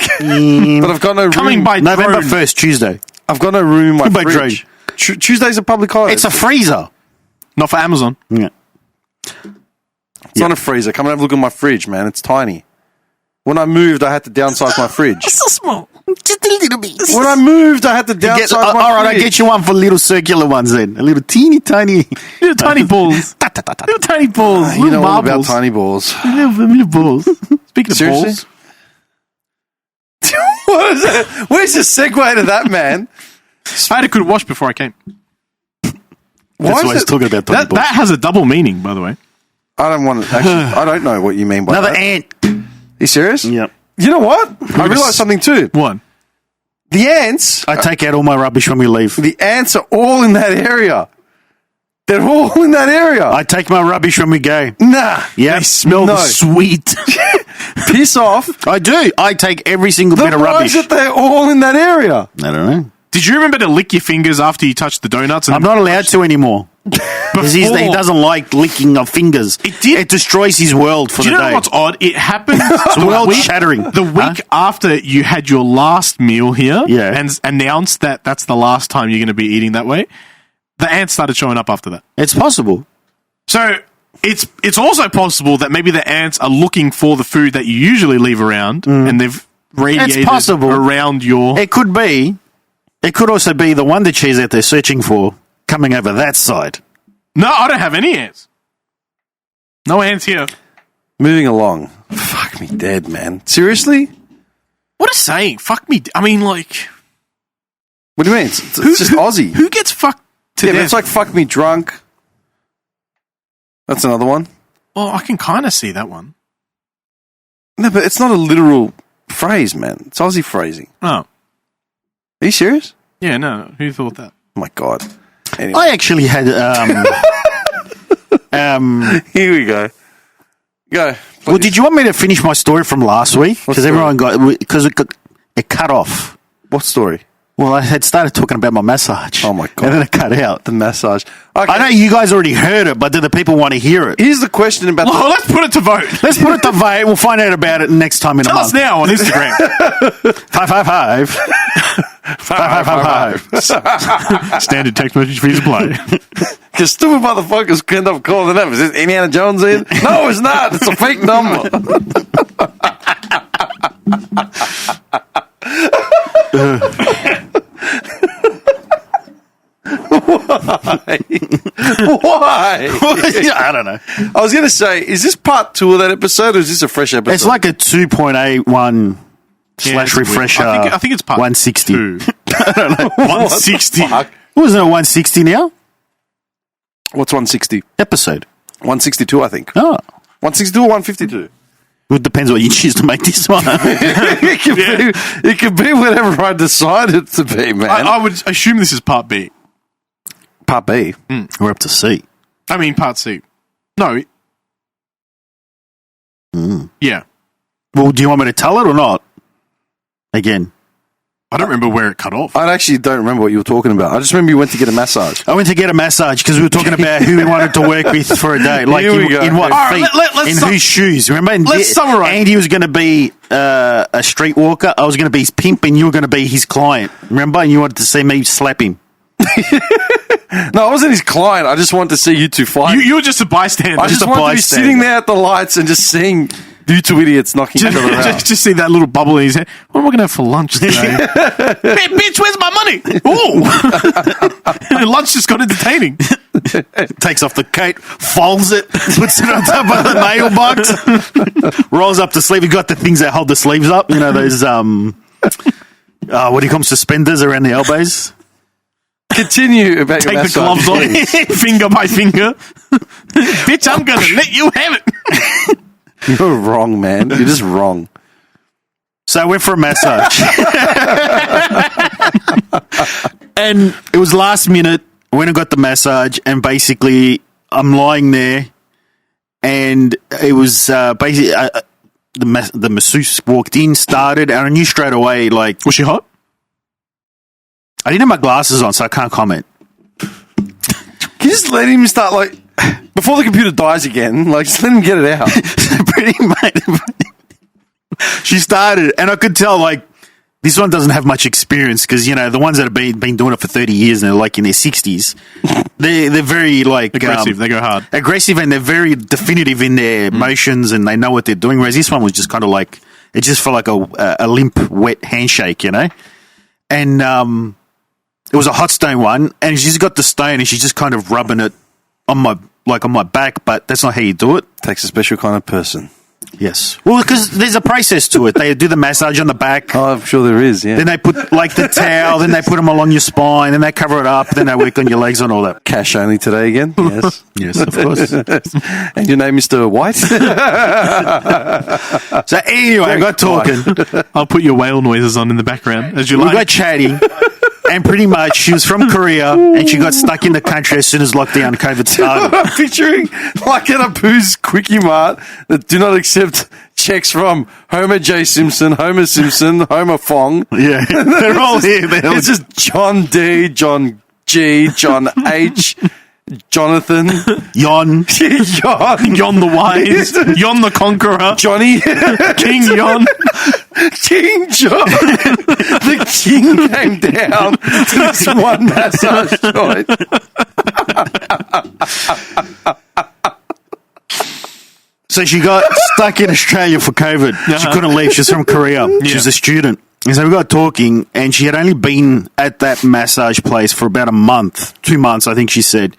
I've got no room. Coming by November drone. 1st, Tuesday. I've got no room in my By fridge. Tuesday's a public holiday. It's a freezer. Not for Amazon. Yeah. It's not a freezer. Come and have a look at my fridge, man. It's tiny. When I moved, I had to downsize my fridge. So small. Just a little bit. When I moved, I had to downsize my all right, fridge. I'll get you one for little circular ones then. A little teeny tiny. Little tiny balls. Little tiny balls. You know little all about marbles. tiny balls. Little balls. Speaking of Seriously? balls. What is that? Where's the segue to that, man? I had a good wash before I came. That's why he's talking about tiny balls. That has a double meaning, by the way. I don't want to. Actually, I don't know what you mean by Another that. ant. You serious? Yep. You know what? I realised something too. One. The ants. I take out all my rubbish when we leave. The ants are all in that area. They're all in that area. I take my rubbish when we go. Nah. Yeah. They smell No. the sweet. Piss off. I do. I take every single bit of Why rubbish. is it they're all in that area? I don't know. Did you remember to lick your fingers after you touched the donuts? And I'm not allowed to anymore. Because he doesn't like licking of fingers. It destroys his world for Do the you know day. what's odd? It happened It's world shattering. the week after you had your last meal here Yeah. and announced that that's the last time you're going to be eating that way. The ants started showing up after that. It's possible. So it's also possible that maybe the ants are looking for the food that you usually leave around and they've radiated possible. around your... It could be. It could also be the Wonder Cheese that they're searching for coming over that side. No, I don't have any ants. No ants here. Moving along. Fuck me dead, man. Seriously? What a saying. Fuck me. I mean, like... What do you mean? It's just Aussie. Who gets fucked to Yeah, but death? it's like fuck me drunk. That's another one. Well, I can kind of see that one. No, but it's not a literal phrase, man. It's Aussie phrasing. Oh. Are you serious? Yeah, no. Who thought that? Oh my God. Anyway, I actually had. here we go. Go. Well, please. did you want me to finish my story from last week? Because story? everyone because it cut off. What story? Well, I had started talking about my massage. Oh my God. And then it cut out. The massage. Okay. I know you guys already heard it, but do the people want to hear it? Here's the question about Well, let's put it to vote. Let's put it to vote. We'll find out about it next time in Tell a us month. now on Instagram. 555. 555. Standard text message fees apply. Because stupid motherfuckers end up calling it up. Is this Indiana Jones in? No, it's not. It's a fake number. Why? I don't know. I was going to say, is this part 2 of that episode, or is this a fresh episode? It's like a 2.81 slash it's weird. refresher. I think it's part 160. 2. I don't know. 160. Wasn't it 160 now? What's 160? Episode. 162, I think. Oh. 162 or 152? Well, it depends what you choose to make this one. it could be whatever I decide it to be, man. I would assume this is part B. Part B. We're up to C. I mean, part C. No. Yeah. Well, do you want me to tell it or not? Again. I don't remember where it cut off. I actually don't remember what you were talking about. I just remember you went to get a massage. I went to get a massage because we were talking about who we wanted to work with for a day. Like Here we go. in what All right, feet, let's in whose shoes. Remember? And let's summarize. Andy was going to be a streetwalker. I was going to be his pimp and you were going to be his client. Remember? And you wanted to see me slap him. No, I wasn't his client. I just wanted to see you two fight. You were just a bystander. I just wanted to be sitting there at the lights and just seeing you two idiots knocking each other out. Just see that little bubble in his head. What am I going to have for lunch today? Bitch, where's my money? Oh, lunch just got entertaining. Takes off the coat, folds it, puts it on top of the mailbox, rolls up the sleeve. You got the things that hold the sleeves up. You know those what do you call them, suspenders around the elbows. Continue about your Take the gloves off, finger by finger. Bitch, I'm going to let you have it. You're wrong, man. You're just wrong. So I went for a massage. And it was last minute. I went and got the massage, and basically I'm lying there, and it was basically the masseuse walked in, started, and I knew straight away, like... Was she hot? I didn't have my glasses on, so I can't comment. Can you just let him start, like... Before the computer dies again, like, just let him get it out. Pretty much. She started, and I could tell, like, this one doesn't have much experience because, you know, the ones that have been doing it for 30 years and they're, like, in their 60s, they're very, like... Aggressive. They go hard. Aggressive, and they're very definitive in their motions, and they know what they're doing, whereas this one was just kind of like... It just felt like a limp, wet handshake, you know? And it was a hot stone one, and she's got the stone, and she's just kind of rubbing it on my back, but that's not how you do it. Takes a special kind of person. Yes. Well, because there's a process to it. They do the massage on the back. Oh, I'm sure there is, yeah. Then they put, like, the towel, then they put them along your spine, then they cover it up, then they work on your legs and all that. Cash only today again? Yes. Yes, of course. And your name, Mr. White? So anyway, I got talking. I'll put your whale noises on in the background as you We like. got chatting. And pretty much, she was from Korea, and she got stuck in the country as soon as lockdown COVID started. I'm picturing like at a Pooh's Quickie Mart that do not accept checks from Homer J. Simpson, Homer Simpson, Homer Fong. Yeah, they're all here. It's just John D, John G, John H, Jonathan, Yon. Yon the Wise, Yon the Conqueror, Johnny, King Yon. King John. The king came down to this one massage joint. So she got stuck in Australia for COVID. She couldn't leave. She's from Korea. She was a student. And so we got talking, and she had only been at that massage place for about a month, 2 months, I think she said.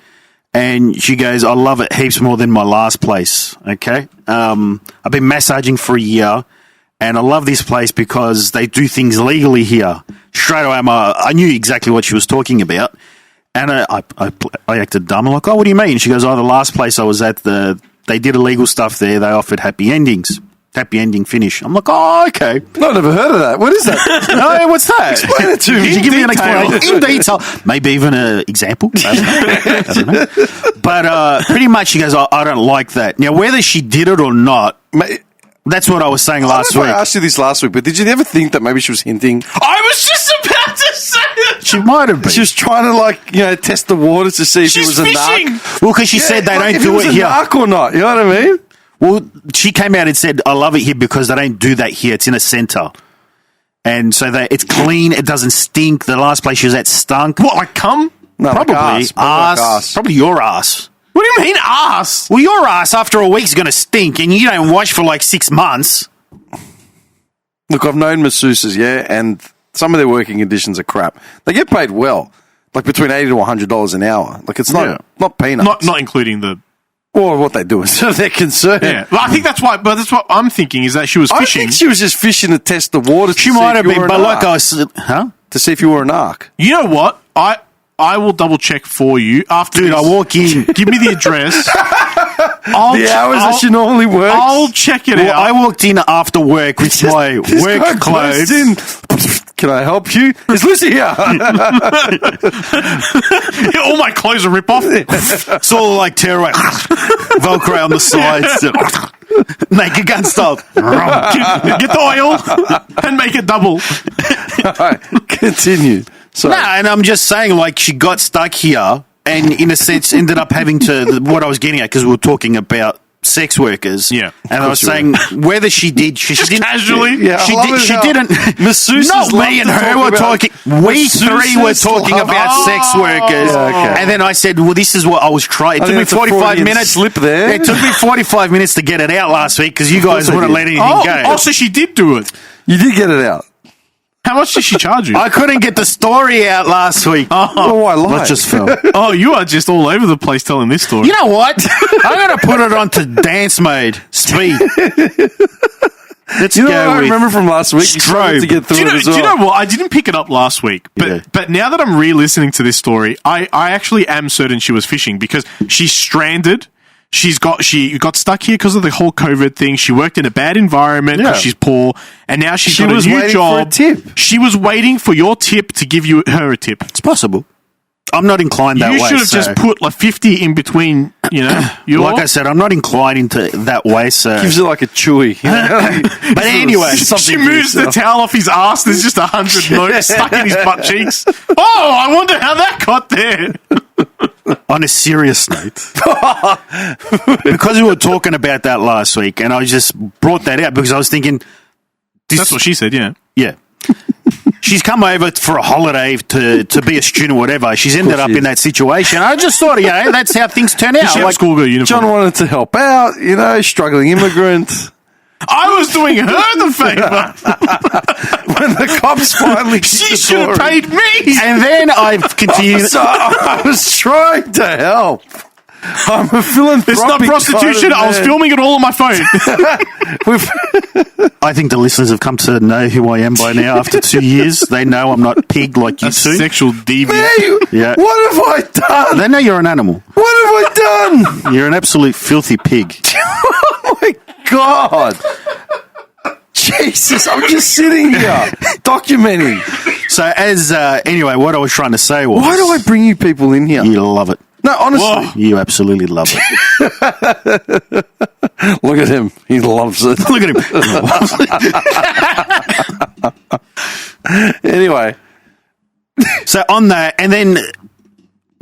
And she goes, I love it heaps more than my last place. Okay. I've been massaging for a year, and I love this place because they do things legally here. Straight away, I knew exactly what she was talking about. And I acted dumb. I'm like, oh, what do you mean? She goes, oh, the last place I was at, they did illegal stuff there. They offered happy endings. Happy ending finish. I'm like, oh, okay. I've never heard of that. What is that? No, what's that? Explain it to me. Could you give me an explanation? In detail. Maybe even an example. I don't know. But pretty much she goes, oh, I don't like that. Now, whether she did it or not, that's what I was saying last week. I asked you this last week, but did you ever think that maybe she was hinting? I was just about to say that. She might have been. She was trying to, test the waters to see if it was a fishing. narc. Well, because she said they don't do it here. Narc or not, you know what I mean? Well, she came out and said, I love it here because they don't do that here. It's in a centre. And so it's clean. It doesn't stink. The last place she was at stunk. What, like cum? No, Probably. like ass. Probably your ass. What do you mean ass? Well, your ass after a week's going to stink and you don't wash for like 6 months. Look, I've known masseuses, yeah, and some of their working conditions are crap. They get paid well, like between $80 to $100 an hour. Like, it's not peanuts. Not including the... Or what they do is they're concerned. Yeah, well, I think that's why. But that's what I'm thinking is that she was fishing. I think she was just fishing to test the water. She might have been, but like I said, to see if you were an arc. You know what? I will double check for you after. Dude, this. I walk in. Give me the address. The hours that she normally works. I'll check it out. I walked in after work with my work clothes. Can I help you? Is Lucy here? All my clothes are rip off. It's all like tearaway. Velcro on the sides. Naked gun style. Get the oil and make it double. All right, continue. No, and I'm just saying, like, she got stuck here and, in a sense, ended up having to, what I was getting at, because we were talking about sex workers. Yeah, and I was saying whether she did, she didn't casually. Yeah, she didn't. Masseuses Not love me and to her talk were about- talking. We three were Masseuses talking love- about sex workers, okay. and then I said, "Well, this is what I was trying." It I took think me that's a 45 Freudian minutes. slip there. It took me 45 minutes to get it out last week because you guys I wouldn't did. let anything Oh, go. oh, so she did do it. You did get it out. How much did she charge you? I couldn't get the story out last week. Oh, why lie? That just fell. Oh, you are just all over the place telling this story. You know what? I'm going to put it onto dance mode. Speed. Let's You know go what I with remember from last week? You struggled to get through do it as you well. know what? I didn't pick it up last week, but Yeah. but now that I'm re-listening to this story, I actually am certain she was fishing because she's stranded. She got stuck here because of the whole COVID thing. She worked in a bad environment because Yeah. she's poor, and now she's She got was a new waiting job. for a tip. She was waiting for your tip to give her a tip. It's possible. I'm not inclined that You way. should have so- just put like 50 in between. You know, Like I said, I'm not inclined into that way. So, Gives it like a chewy. You know? but anyway, She moves the towel off his ass. There's just 100 notes stuck in his butt cheeks. Oh, I wonder how that got there. on a serious note, because we were talking about that last week, and I just brought that out because I was thinking, That's what she said. Yeah. yeah. She's come over for a holiday to be a student, whatever. She's ended up she in is. that situation. I just thought, that's how things turn out. She had a Like, schoolgirl uniform. John wanted to help out, you know, struggling immigrant. I was doing her the favour. When the cops finally hit She the should have door, paid me. and then I've continued. So I was trying to help. I'm a philanthropic. It's not prostitution. kind of I was man. filming it all on my phone. I think the listeners have come to know who I am by now. After 2 years, they know I'm not pig like you A two. sexual deviant. Hey, Yeah. what have I done? They know you're an animal. What have I done? You're an absolute filthy pig. Oh my God. Jesus, I'm just sitting here documenting. So anyway, what I was trying to say was, Why do I bring you people in here? you love it. No, honestly. Whoa. You absolutely love it. Look at him. He loves it. Look at him. Anyway. So on that, and then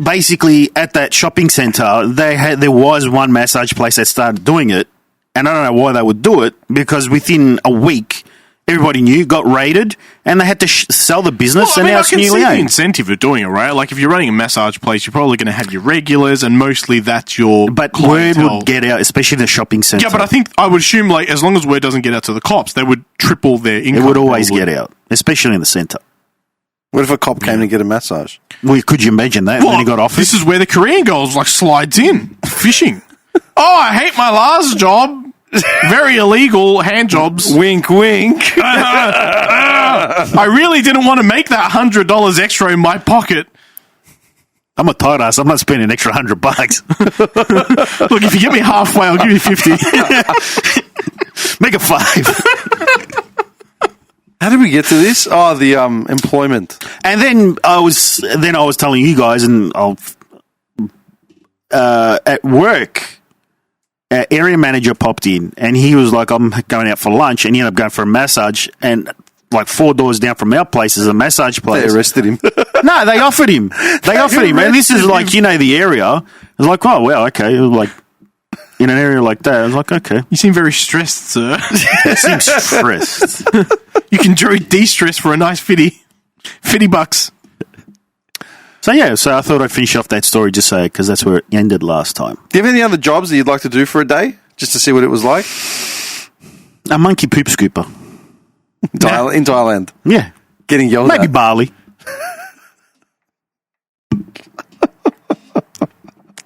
basically at that shopping centre, there was one massage place that started doing it, and I don't know why they would do it, because within a week, everybody knew, got raided, and they had to sell the business, and now I it's can see newly the owned. incentive of doing it, right? Like, if you're running a massage place, you're probably going to have your regulars, and mostly that's your But clientele. word would get out, especially the shopping centre. Yeah, but I would assume, like, as long as word doesn't get out to the cops, they would triple their income. it would always probably. get out, especially in the centre. What if a cop came to get a massage? Well, could you imagine that? Well, when he got offered? this is where the Korean girls like slides in fishing. Oh, I hate my last job. Very illegal hand jobs. Wink, wink. I really didn't want to make that $100 extra in my pocket. I'm a tight ass. I'm not spending an extra $100. Look, if you get me halfway, I'll give you 50. Make it 5. How did we get to this? Oh, the employment. And then I was telling you guys, and at work, our area manager popped in, and he was like, "I'm going out for lunch," and he ended up going for a massage, and like 4 doors down from our place is a massage place. They arrested him. No, they offered him. And this is like, you know, the area. I was like, oh, well, okay. It was like, in an area like that, I was like, okay. You seem very stressed, sir. It seems stressed. You can de-stress for a nice $50 bucks. So, yeah, I thought I'd finish off that story just so, because that's where it ended last time. Do you have any other jobs that you'd like to do for a day? Just to see what it was like? A monkey poop scooper. In Thailand. Yeah. Getting yelled Maybe at. Bali.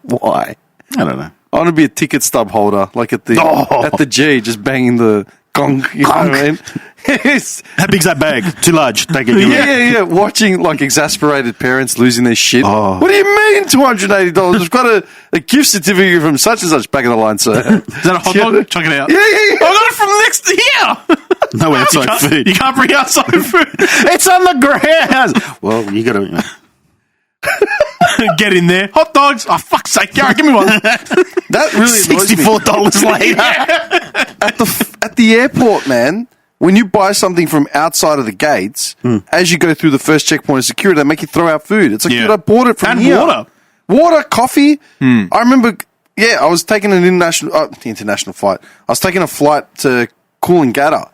Why? I don't know. I want to be a ticket stub holder, like at the G, just banging the gong. You know what I mean? Yes. How big's that bag? Too large. Take it. Yeah. Watching like exasperated parents losing their shit. Oh. What do you mean $280? We've got a gift certificate from such and such back in the line, sir. Is that a hot dog? Check it out. Yeah. I got it from next here. No outside food. You can't bring outside food. It's on the ground. Well, you got to... Get in there. Hot dogs. Oh, fuck's sake. Garrett, give me one. That really annoys me. $64 later. At the airport, man, when you buy something from outside of the gates, as you go through the first checkpoint of security, they make you throw out food. It's like, Yeah. dude, I bought it from And here. water. Water, coffee. I remember Yeah, I was taking an international flight. I was taking a flight to Coolangatta,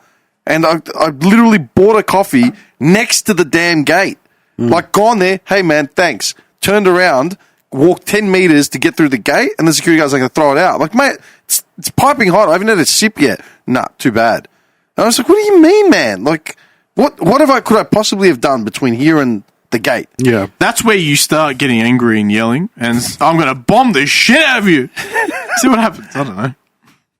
and I literally bought a coffee next to the damn gate. Like, gone there, hey man, thanks. Turned around, walked 10 meters to get through the gate, and the security guy's like, "I'll throw it out." I'm like, mate, it's piping hot. I haven't had a sip yet. Nah, too bad. And I was like, what do you mean, man? Like, what could I possibly have done between here and the gate? Yeah. That's where you start getting angry and yelling, and I'm going to bomb the shit out of you. See what happens. I don't know.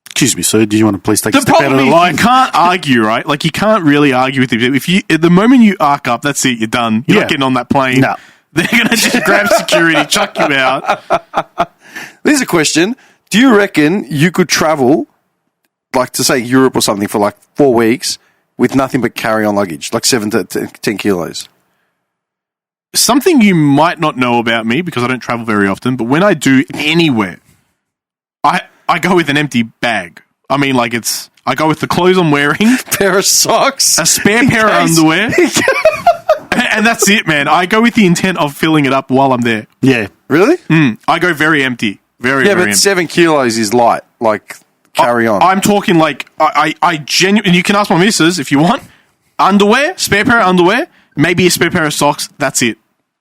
Excuse me, sir. Do you want to please take a The step out of problem the is line? you can't argue, right? Like, you can't really argue with people. If you, at the moment you arc up, that's it. You're done. You're Yeah. not getting on that plane. No. They're going to just grab security, chuck you out. There's a question. Do you reckon you could travel, like to say Europe or something, for like 4 weeks with nothing but carry-on luggage, like 7 to 10 kilos? Something you might not know about me, because I don't travel very often, but when I do anywhere, I go with an empty bag. I mean, like, I go with the clothes I'm wearing, Pair of socks, a spare pair of underwear, and that's it, man. I go with the intent of filling it up while I'm there. Yeah. Really? I go very empty. Very Yeah, but empty. 7 kilos is light. Like, carry on. I'm talking like, I genuinely, you can ask my missus if you want, underwear, spare pair of underwear, maybe a spare pair of socks, that's it.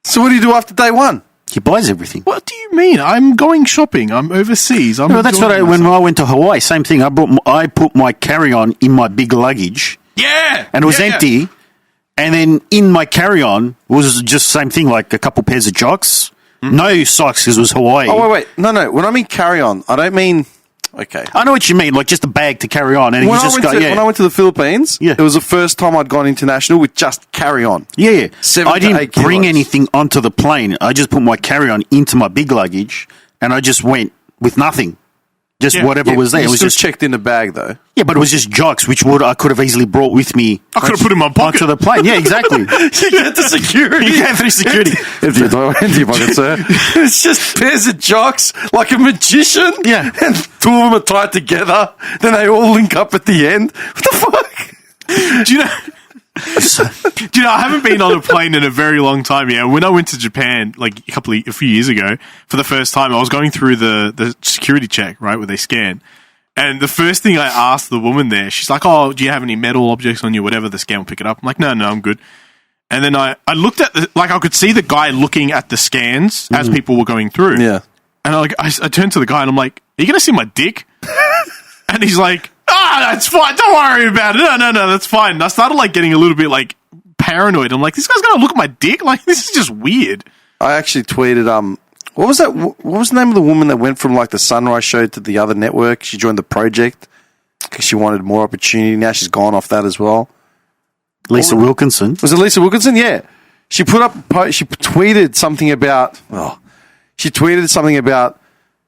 So what do you do after day one? He buys everything. What do you mean? I'm going shopping. I'm overseas. No, that's what when I went to Hawaii, same thing. I put my carry-on in my big luggage. Yeah! And it was Yeah. empty. And then in my carry-on was just same thing, like a couple pairs of jocks. No socks because it was Hawaii. Oh, wait. No. When I mean carry on, I don't mean... Okay. I know what you mean, like just a bag to carry on. And When you just go, yeah. when I went to the Philippines, Yeah. it was the first time I'd gone international with just carry on. Yeah. 7 I to 8 didn't bring kilos. anything onto the plane. I just put my carry-on into my big luggage and I just went with nothing. Just Yeah. whatever was there. You It was still just checked in the bag, though. Yeah, but it was just jocks, which I could have easily brought with me. I could have put in my pocket. Onto the plane. Yeah, exactly. You get the security. You go through security. Empty your pocket, sir. It's just pairs of jocks, like a magician. Yeah. And 2 of them are tied together. Then they all link up at the end. What the fuck? Do you know? Do you know, I haven't been on a plane in a very long time. Yeah, when I went to Japan, like a few years ago, for the first time, I was going through the security check, right, where they scan. And the first thing I asked the woman there, she's like, "Oh, do you have any metal objects on you? Whatever, the scan will pick it up." I'm like, "No, I'm good." And then I looked at I could see the guy looking at the scans as people were going through. Yeah. And I turned to the guy and I'm like, "Are you going to see my dick?" And he's like, that's fine. Don't worry about it. No, that's fine. And I started like getting a little bit like paranoid. I'm like, this guy's going to look at my dick? Like, this is just weird. I actually tweeted, what was that? What was the name of the woman that went from like the Sunrise show to the other network? She joined the project because she wanted more opportunity. Now she's gone off that as well. Lisa Wilkinson. Was it Lisa Wilkinson? Yeah. She put up, she tweeted something about,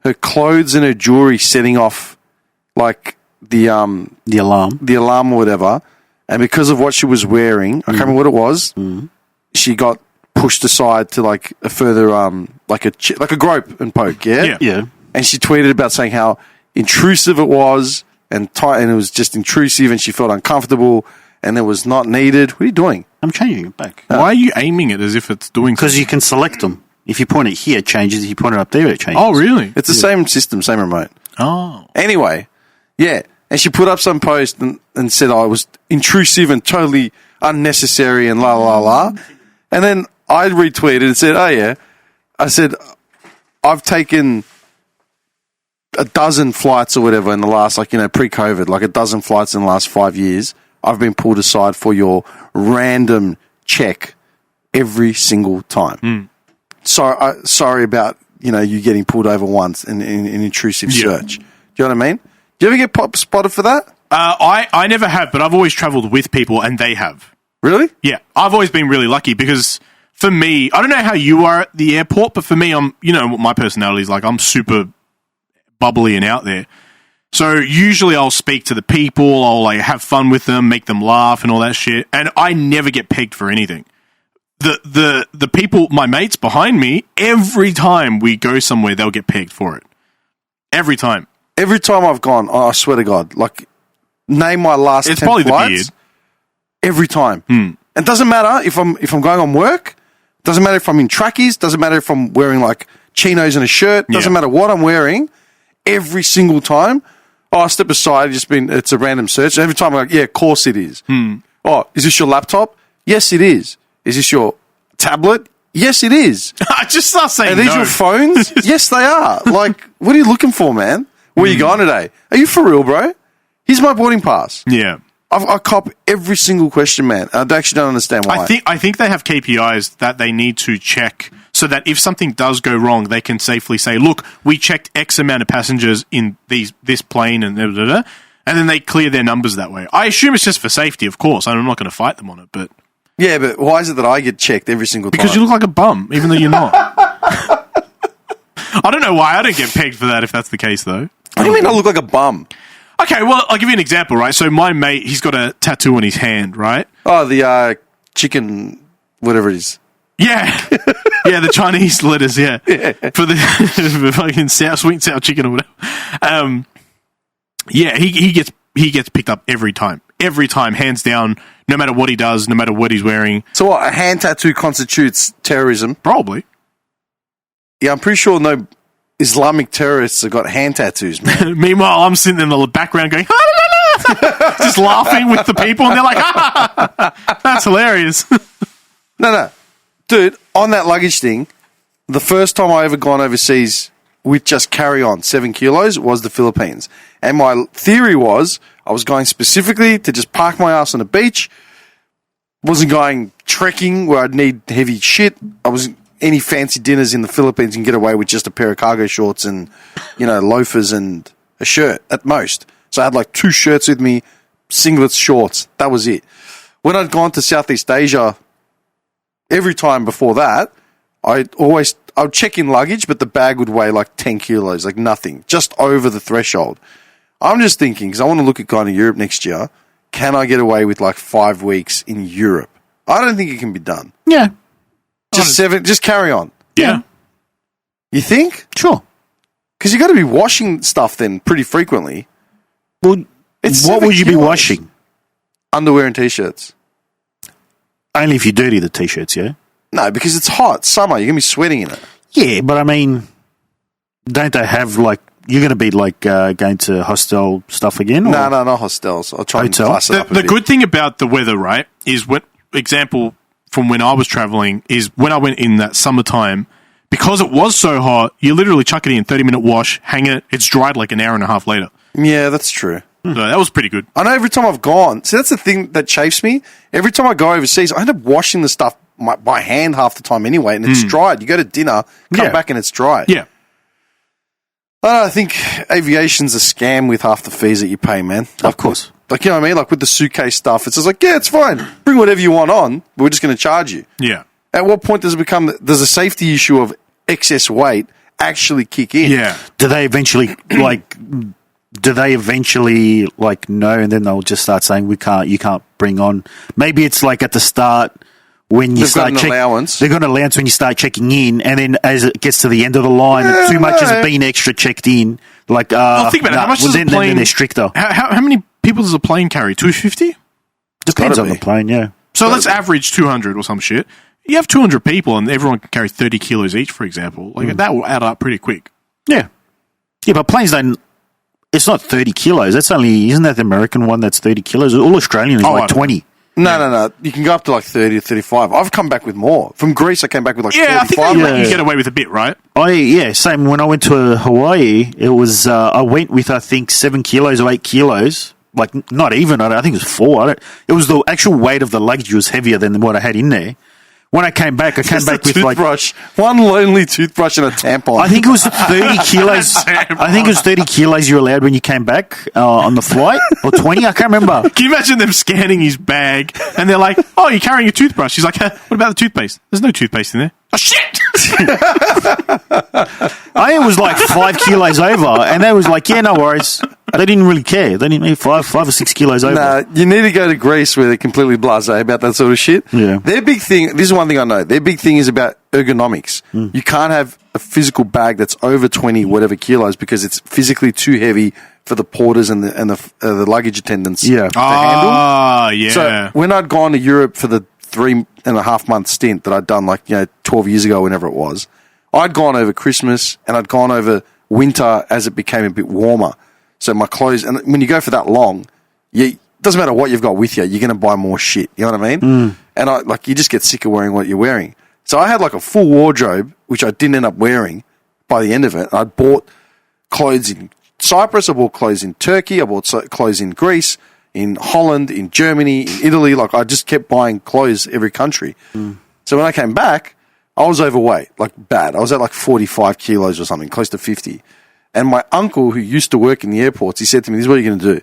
her clothes and her jewelry setting off like the alarm or whatever. And because of what she was wearing, I can't remember what it was, she got pushed aside to like a further, like a grope and poke. Yeah. Yeah. And she tweeted about saying how intrusive it was and tight, and it was just intrusive, and she felt uncomfortable, and it was not needed. What are you doing? I'm changing it back. Why are you aiming it as if it's doing Because something? you can select them. If you point it here, it changes. If you point it up there, it changes. Oh, really? It's the same system, same remote. Oh. Anyway, yeah. And she put up some post and said, it was intrusive and totally unnecessary and la, la, la. And then I retweeted and said, oh, yeah. I said, I've taken a dozen flights or whatever in the last, pre-COVID, like a dozen flights in the last 5 years. I've been pulled aside for your random check every single time. So, sorry about, you getting pulled over once in an intrusive search. Do you know what I mean? Do you ever get spotted for that? I never have, but I've always traveled with people and they have. Really? Yeah. I've always been really lucky because for me, I don't know how you are at the airport, but for me, what my personality is like. I'm super bubbly and out there. So usually I'll speak to the people, I'll have fun with them, make them laugh and all that shit. And I never get pegged for anything. The people, my mates behind me, every time we go somewhere, they'll get pegged for it. Every time. Every time I've gone, I swear to God, name my last 10 probably flights. the beard. Every time. It doesn't matter if I'm going on work. Doesn't matter if I'm in trackies. Doesn't matter if I'm wearing chinos and a shirt. Doesn't matter what I'm wearing. every single time. Oh, I step aside. It's a random search. Every time I'm like, yeah, of course it is. Oh, is this your laptop? Yes, it is. Is this your tablet? Yes, it is. I just start saying Are these no. your phones? Yes, they are. Like, what are you looking for, man? Where are you going today? Are you for real, bro? Here's my boarding pass. Yeah. I cop every single question, man. I actually don't understand why. I think they have KPIs that they need to check so that if something does go wrong, they can safely say, look, we checked X amount of passengers in this plane and and then they clear their numbers that way. I assume it's just for safety, of course. I'm not going to fight them on it, but... Yeah, but why is it that I get checked every single time? Because you look like a bum, even though you're not. I don't know why I don't get pegged for that if that's the case, though. What do you mean I look like a bum? Okay, well, I'll give you an example, right? So my mate, he's got a tattoo on his hand, right? Oh, the chicken, whatever it is. Yeah. Yeah, the Chinese letters, yeah. For the fucking sweet and sour chicken or whatever. Yeah, he gets picked up every time. Every time, hands down, no matter what he does, no matter what he's wearing. So what, a hand tattoo constitutes terrorism? Probably. Yeah, I'm pretty sure no Islamic terrorists have got hand tattoos, man. Meanwhile, I'm sitting in the background going, just laughing with the people, and they're like, that's hilarious. No. Dude, on that luggage thing, the first time I ever gone overseas with just carry-on 7 kilos was the Philippines. And my theory was I was going specifically to just park my ass on a beach, wasn't going trekking where I'd need heavy shit. I wasn't any fancy dinners in the Philippines and get away with just a pair of cargo shorts and, loafers and a shirt at most. So I had like 2 shirts with me, singlets, shorts. That was it. When I'd gone to Southeast Asia, every time before that, I would check in luggage, but the bag would weigh like 10 kilos, like nothing, just over the threshold. I'm just thinking, because I want to look at going to Europe next year, can I get away with like 5 weeks in Europe? I don't think it can be done. Yeah. Just carry on. Yeah. You think? Sure. Because you got to be washing stuff then pretty frequently. Well, It's what 7 would you be kilos. washing? Underwear and t-shirts. Only if you dirty the t-shirts, yeah? No, because it's hot. Summer. You're going to be sweating in it. Yeah, but I mean, don't they have you're going to be going to hostel stuff again? No, not hostels. I'll try Hotel? and class it up a The bit. good thing about the weather, right, is example from when I was traveling is when I went in that summertime, because it was so hot, you literally chuck it in, 30-minute wash, hang it, it's dried like an hour and a half later. Yeah, that's true. So that was pretty good. I know every time I've gone, see, that's the thing that chafes me. Every time I go overseas, I end up washing the stuff by hand half the time anyway, and it's dried. You go to dinner, come back, and it's dry. Yeah. I think aviation's a scam with half the fees that you pay, man. Of course. Like, you know what I mean? Like with the suitcase stuff, it's just like, yeah, it's fine. Bring whatever you want on, but we're just going to charge you. Yeah. At what point does a safety issue of excess weight actually kick in? Yeah. Do they eventually know, and then they'll just start saying you can't bring on? Maybe it's like at the start when you They've got an allowance. They've got an allowance when you start checking in, and then as it gets to the end of the line, and too much has been extra checked in. Like, Think about it. How much does a then plane? they're stricter. How many people does a plane carry? 250? Depends gotta on be. the plane, yeah. So let's average 200 or some shit. You have 200 people, and everyone can carry 30 kilos each, for example. Like that will add up pretty quick. Yeah. Yeah, but planes don't. It's not 30 kilos. That's only, isn't that the American one that's 30 kilos? All Australian is I like don't 20. No. You can go up to like 30 or 35. I've come back with more. From Greece, I came back with like 45. I think they let you Yeah. get away with a bit, right? Same. When I went to Hawaii, it was, I went with, I think, 7 kilos or 8 kilos. Like, not even, I think it was 4. It was the actual weight of the luggage was heavier than what I had in there. When I came back, Just a with like, toothbrush. One lonely toothbrush and a tampon. I think it was 30 kilos. I think it was 30 kilos you were allowed when you came back on the flight, or 20. I can't remember. Can you imagine them scanning his bag, and they're like, oh, you're carrying a toothbrush. He's like, what about the toothpaste? There's no toothpaste in there. Oh, shit! I was like 5 kilos over, and they was like, yeah, no worries. They didn't really care. They didn't need 5 or 6 kilos over. Nah, you need to go to Greece where they're completely blasé about that sort of shit. Yeah. Their big thing, this is one thing I know, their big thing is about ergonomics. You can't have a physical bag that's over 20 whatever kilos because it's physically too heavy for the porters and the luggage attendants to handle. Yeah. So when I'd gone to Europe for the 3.5 month stint that I'd done 12 years ago, whenever it was, I'd gone over Christmas and I'd gone over winter as it became a bit warmer. So my clothes, and when you go for that long, it doesn't matter what you've got with you, you're going to buy more shit. You know what I mean? And you just get sick of wearing what you're wearing. So I had like a full wardrobe, which I didn't end up wearing by the end of it. I bought clothes in Cyprus, I bought clothes in Turkey, I bought clothes in Greece, in Holland, in Germany, in Italy. Like, I just kept buying clothes every country. So when I came back, I was overweight, like bad. I was at like 45 kilos or something, close to 50. And my uncle, who used to work in the airports, he said to me, this is what you're going to do.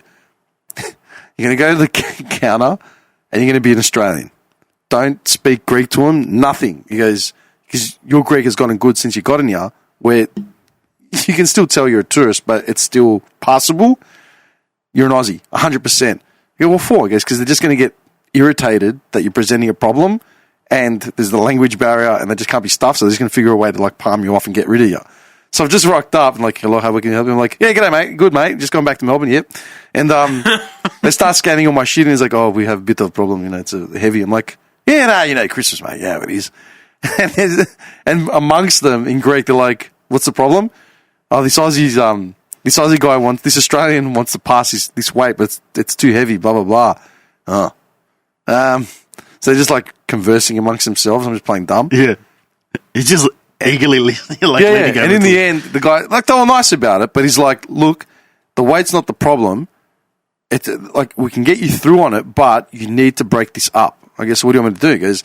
You're going to go to the counter and you're going to be an Australian. Don't speak Greek to him, nothing. He goes, because your Greek has gotten good since you got in here, where you can still tell you're a tourist, but it's still passable. You're an Aussie, 100%. You go, well, for? He goes, because they're just going to get irritated that you're presenting a problem and there's the language barrier and they just can't be stuffed, so they're just going to figure a way to, like, palm you off and get rid of you. So I've just rocked up and, like, hello, how can you help me? I'm like, yeah, g'day, mate. Good, mate. Just going back to Melbourne, yep. And they start scanning all my shit and he's like, oh, we have a bit of a problem, it's heavy. I'm like, yeah, no, Christmas, mate. Yeah, it is. And amongst them in Greek, they're like, what's the problem? Oh, this Aussie guy this Australian wants to pass this weight, but it's too heavy, blah, blah, blah. So they're just like conversing amongst themselves. I'm just playing dumb. Yeah. He's just eagerly listening. And in the end, the guy, like, they were nice about it, but he's like, look, the weight's not the problem. It's like, we can get you through on it, but you need to break this up. I guess, what do you want me to do? He goes,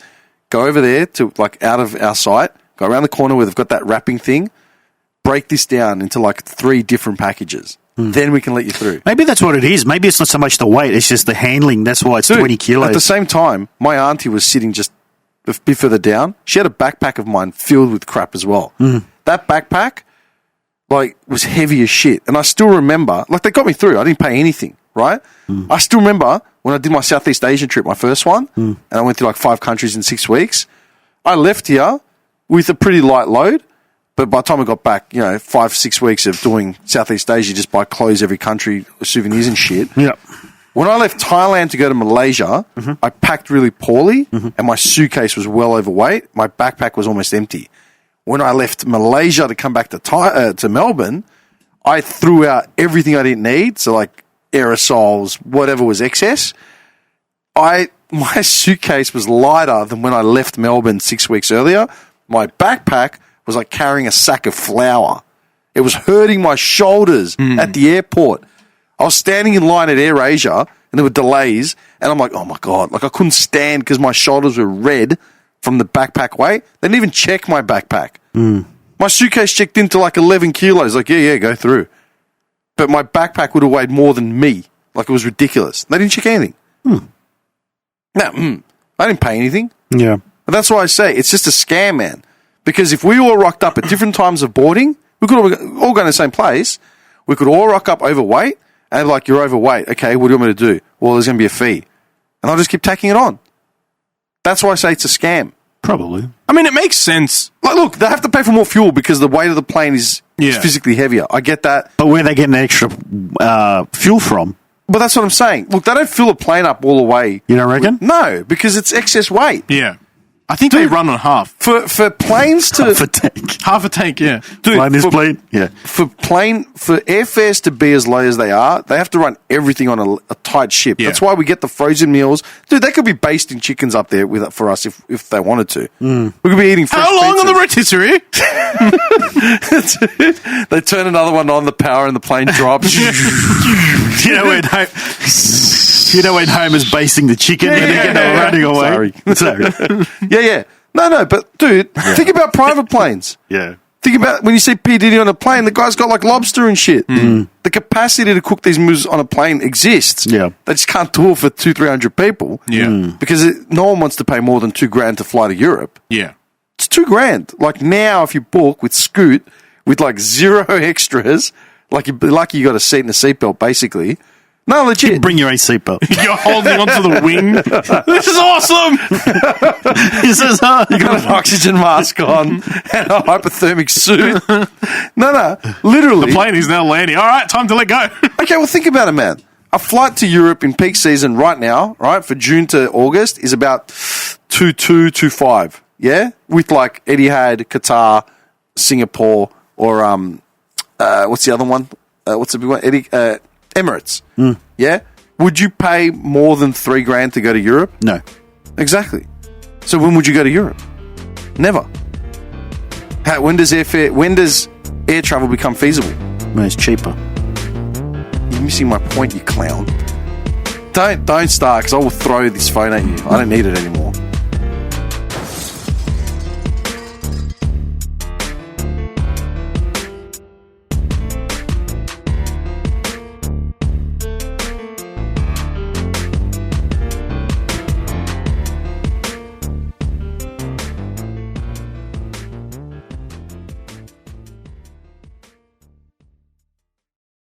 go over there to, like, out of our sight, go around the corner where they've got that wrapping thing, break this down into like 3 different packages. Then we can let you through. Maybe that's what it is. Maybe it's not so much the weight, it's just the handling. That's why it's 20 kilos. At the same time, my auntie was sitting just a bit further down. She had a backpack of mine filled with crap as well. That backpack, like, was heavy as shit. And I still remember, like, they got me through. I didn't pay anything, right? I still remember when I did my Southeast Asian trip, my first one, and I went through like 5 countries in 6 weeks. I left here with a pretty light load. But by the time I got back, 5-6 weeks of doing Southeast Asia, just buy clothes every country, souvenirs and shit. Yeah. When I left Thailand to go to Malaysia, I packed really poorly and my suitcase was well overweight. My backpack was almost empty. When I left Malaysia to come back to Melbourne, I threw out everything I didn't need. So, like, aerosols, whatever was excess. My suitcase was lighter than when I left Melbourne 6 weeks earlier. My backpack was like carrying a sack of flour. It was hurting my shoulders at the airport. I was standing in line at AirAsia and there were delays and I'm like, oh my God, like, I couldn't stand because my shoulders were red from the backpack weight. They didn't even check my backpack. My suitcase checked into like 11 kilos. Like, yeah, go through. But my backpack would have weighed more than me. Like, it was ridiculous. They didn't check anything. No, I didn't pay anything. Yeah. But that's why I say it's just a scam, man. Because if we all rocked up at different times of boarding, we could all go in the same place. We could all rock up overweight and, like, you're overweight. Okay, what do you want me to do? Well, there's going to be a fee. And I'll just keep tacking it on. That's why I say it's a scam. Probably. I mean, it makes sense. Like, look, they have to pay for more fuel because the weight of the plane is physically heavier. I get that. But where are they getting extra fuel from? But that's what I'm saying. Look, they don't fill a plane up all the way. You don't reckon? No, because it's excess weight. Yeah. I think they run on half. For planes to... Half a tank, yeah. Dude, plane? Yeah. For airfares to be as low as they have to run everything on a tight ship. Yeah. That's why we get the frozen meals. Dude, they could be basting chickens up there for us if they wanted to. We could be eating fresh How long pizzas. on the rotisserie? They turn another one on, the power, and the plane drops. You know when Homer's basting the chicken and they're running away? Sorry. Yeah. No, but dude, think about private planes. Yeah. Think about when you see P. Diddy on a plane, the guy's got like lobster and shit. The capacity to cook these meals on a plane exists. Yeah. They just can't do it for 200-300 people. Yeah. Because no one wants to pay more than $2,000 to fly to Europe. Yeah. It's $2,000. Like, now, if you book with Scoot with like 0 extras, like, you'd be lucky you got a seat and a seatbelt, basically. No, legit. Bring your own seatbelt. You're holding onto the wing. This is awesome. You got an oxygen mask on and a hypothermic suit. No, literally. The plane is now landing. All right, time to let go. Okay, well, think about it, man. A flight to Europe in peak season right now, right, for June to August is about 2.225. Yeah, with like Etihad, Qatar, Singapore, or what's the other one? What's the big one? Emirates. Yeah? Would you pay more than $3,000 to go to Europe? No. Exactly. So when would you go to Europe? Never. When does air travel become feasible? When it's cheaper. You're missing my point, you clown. Don't start, because I will throw this phone at you. I don't need it anymore.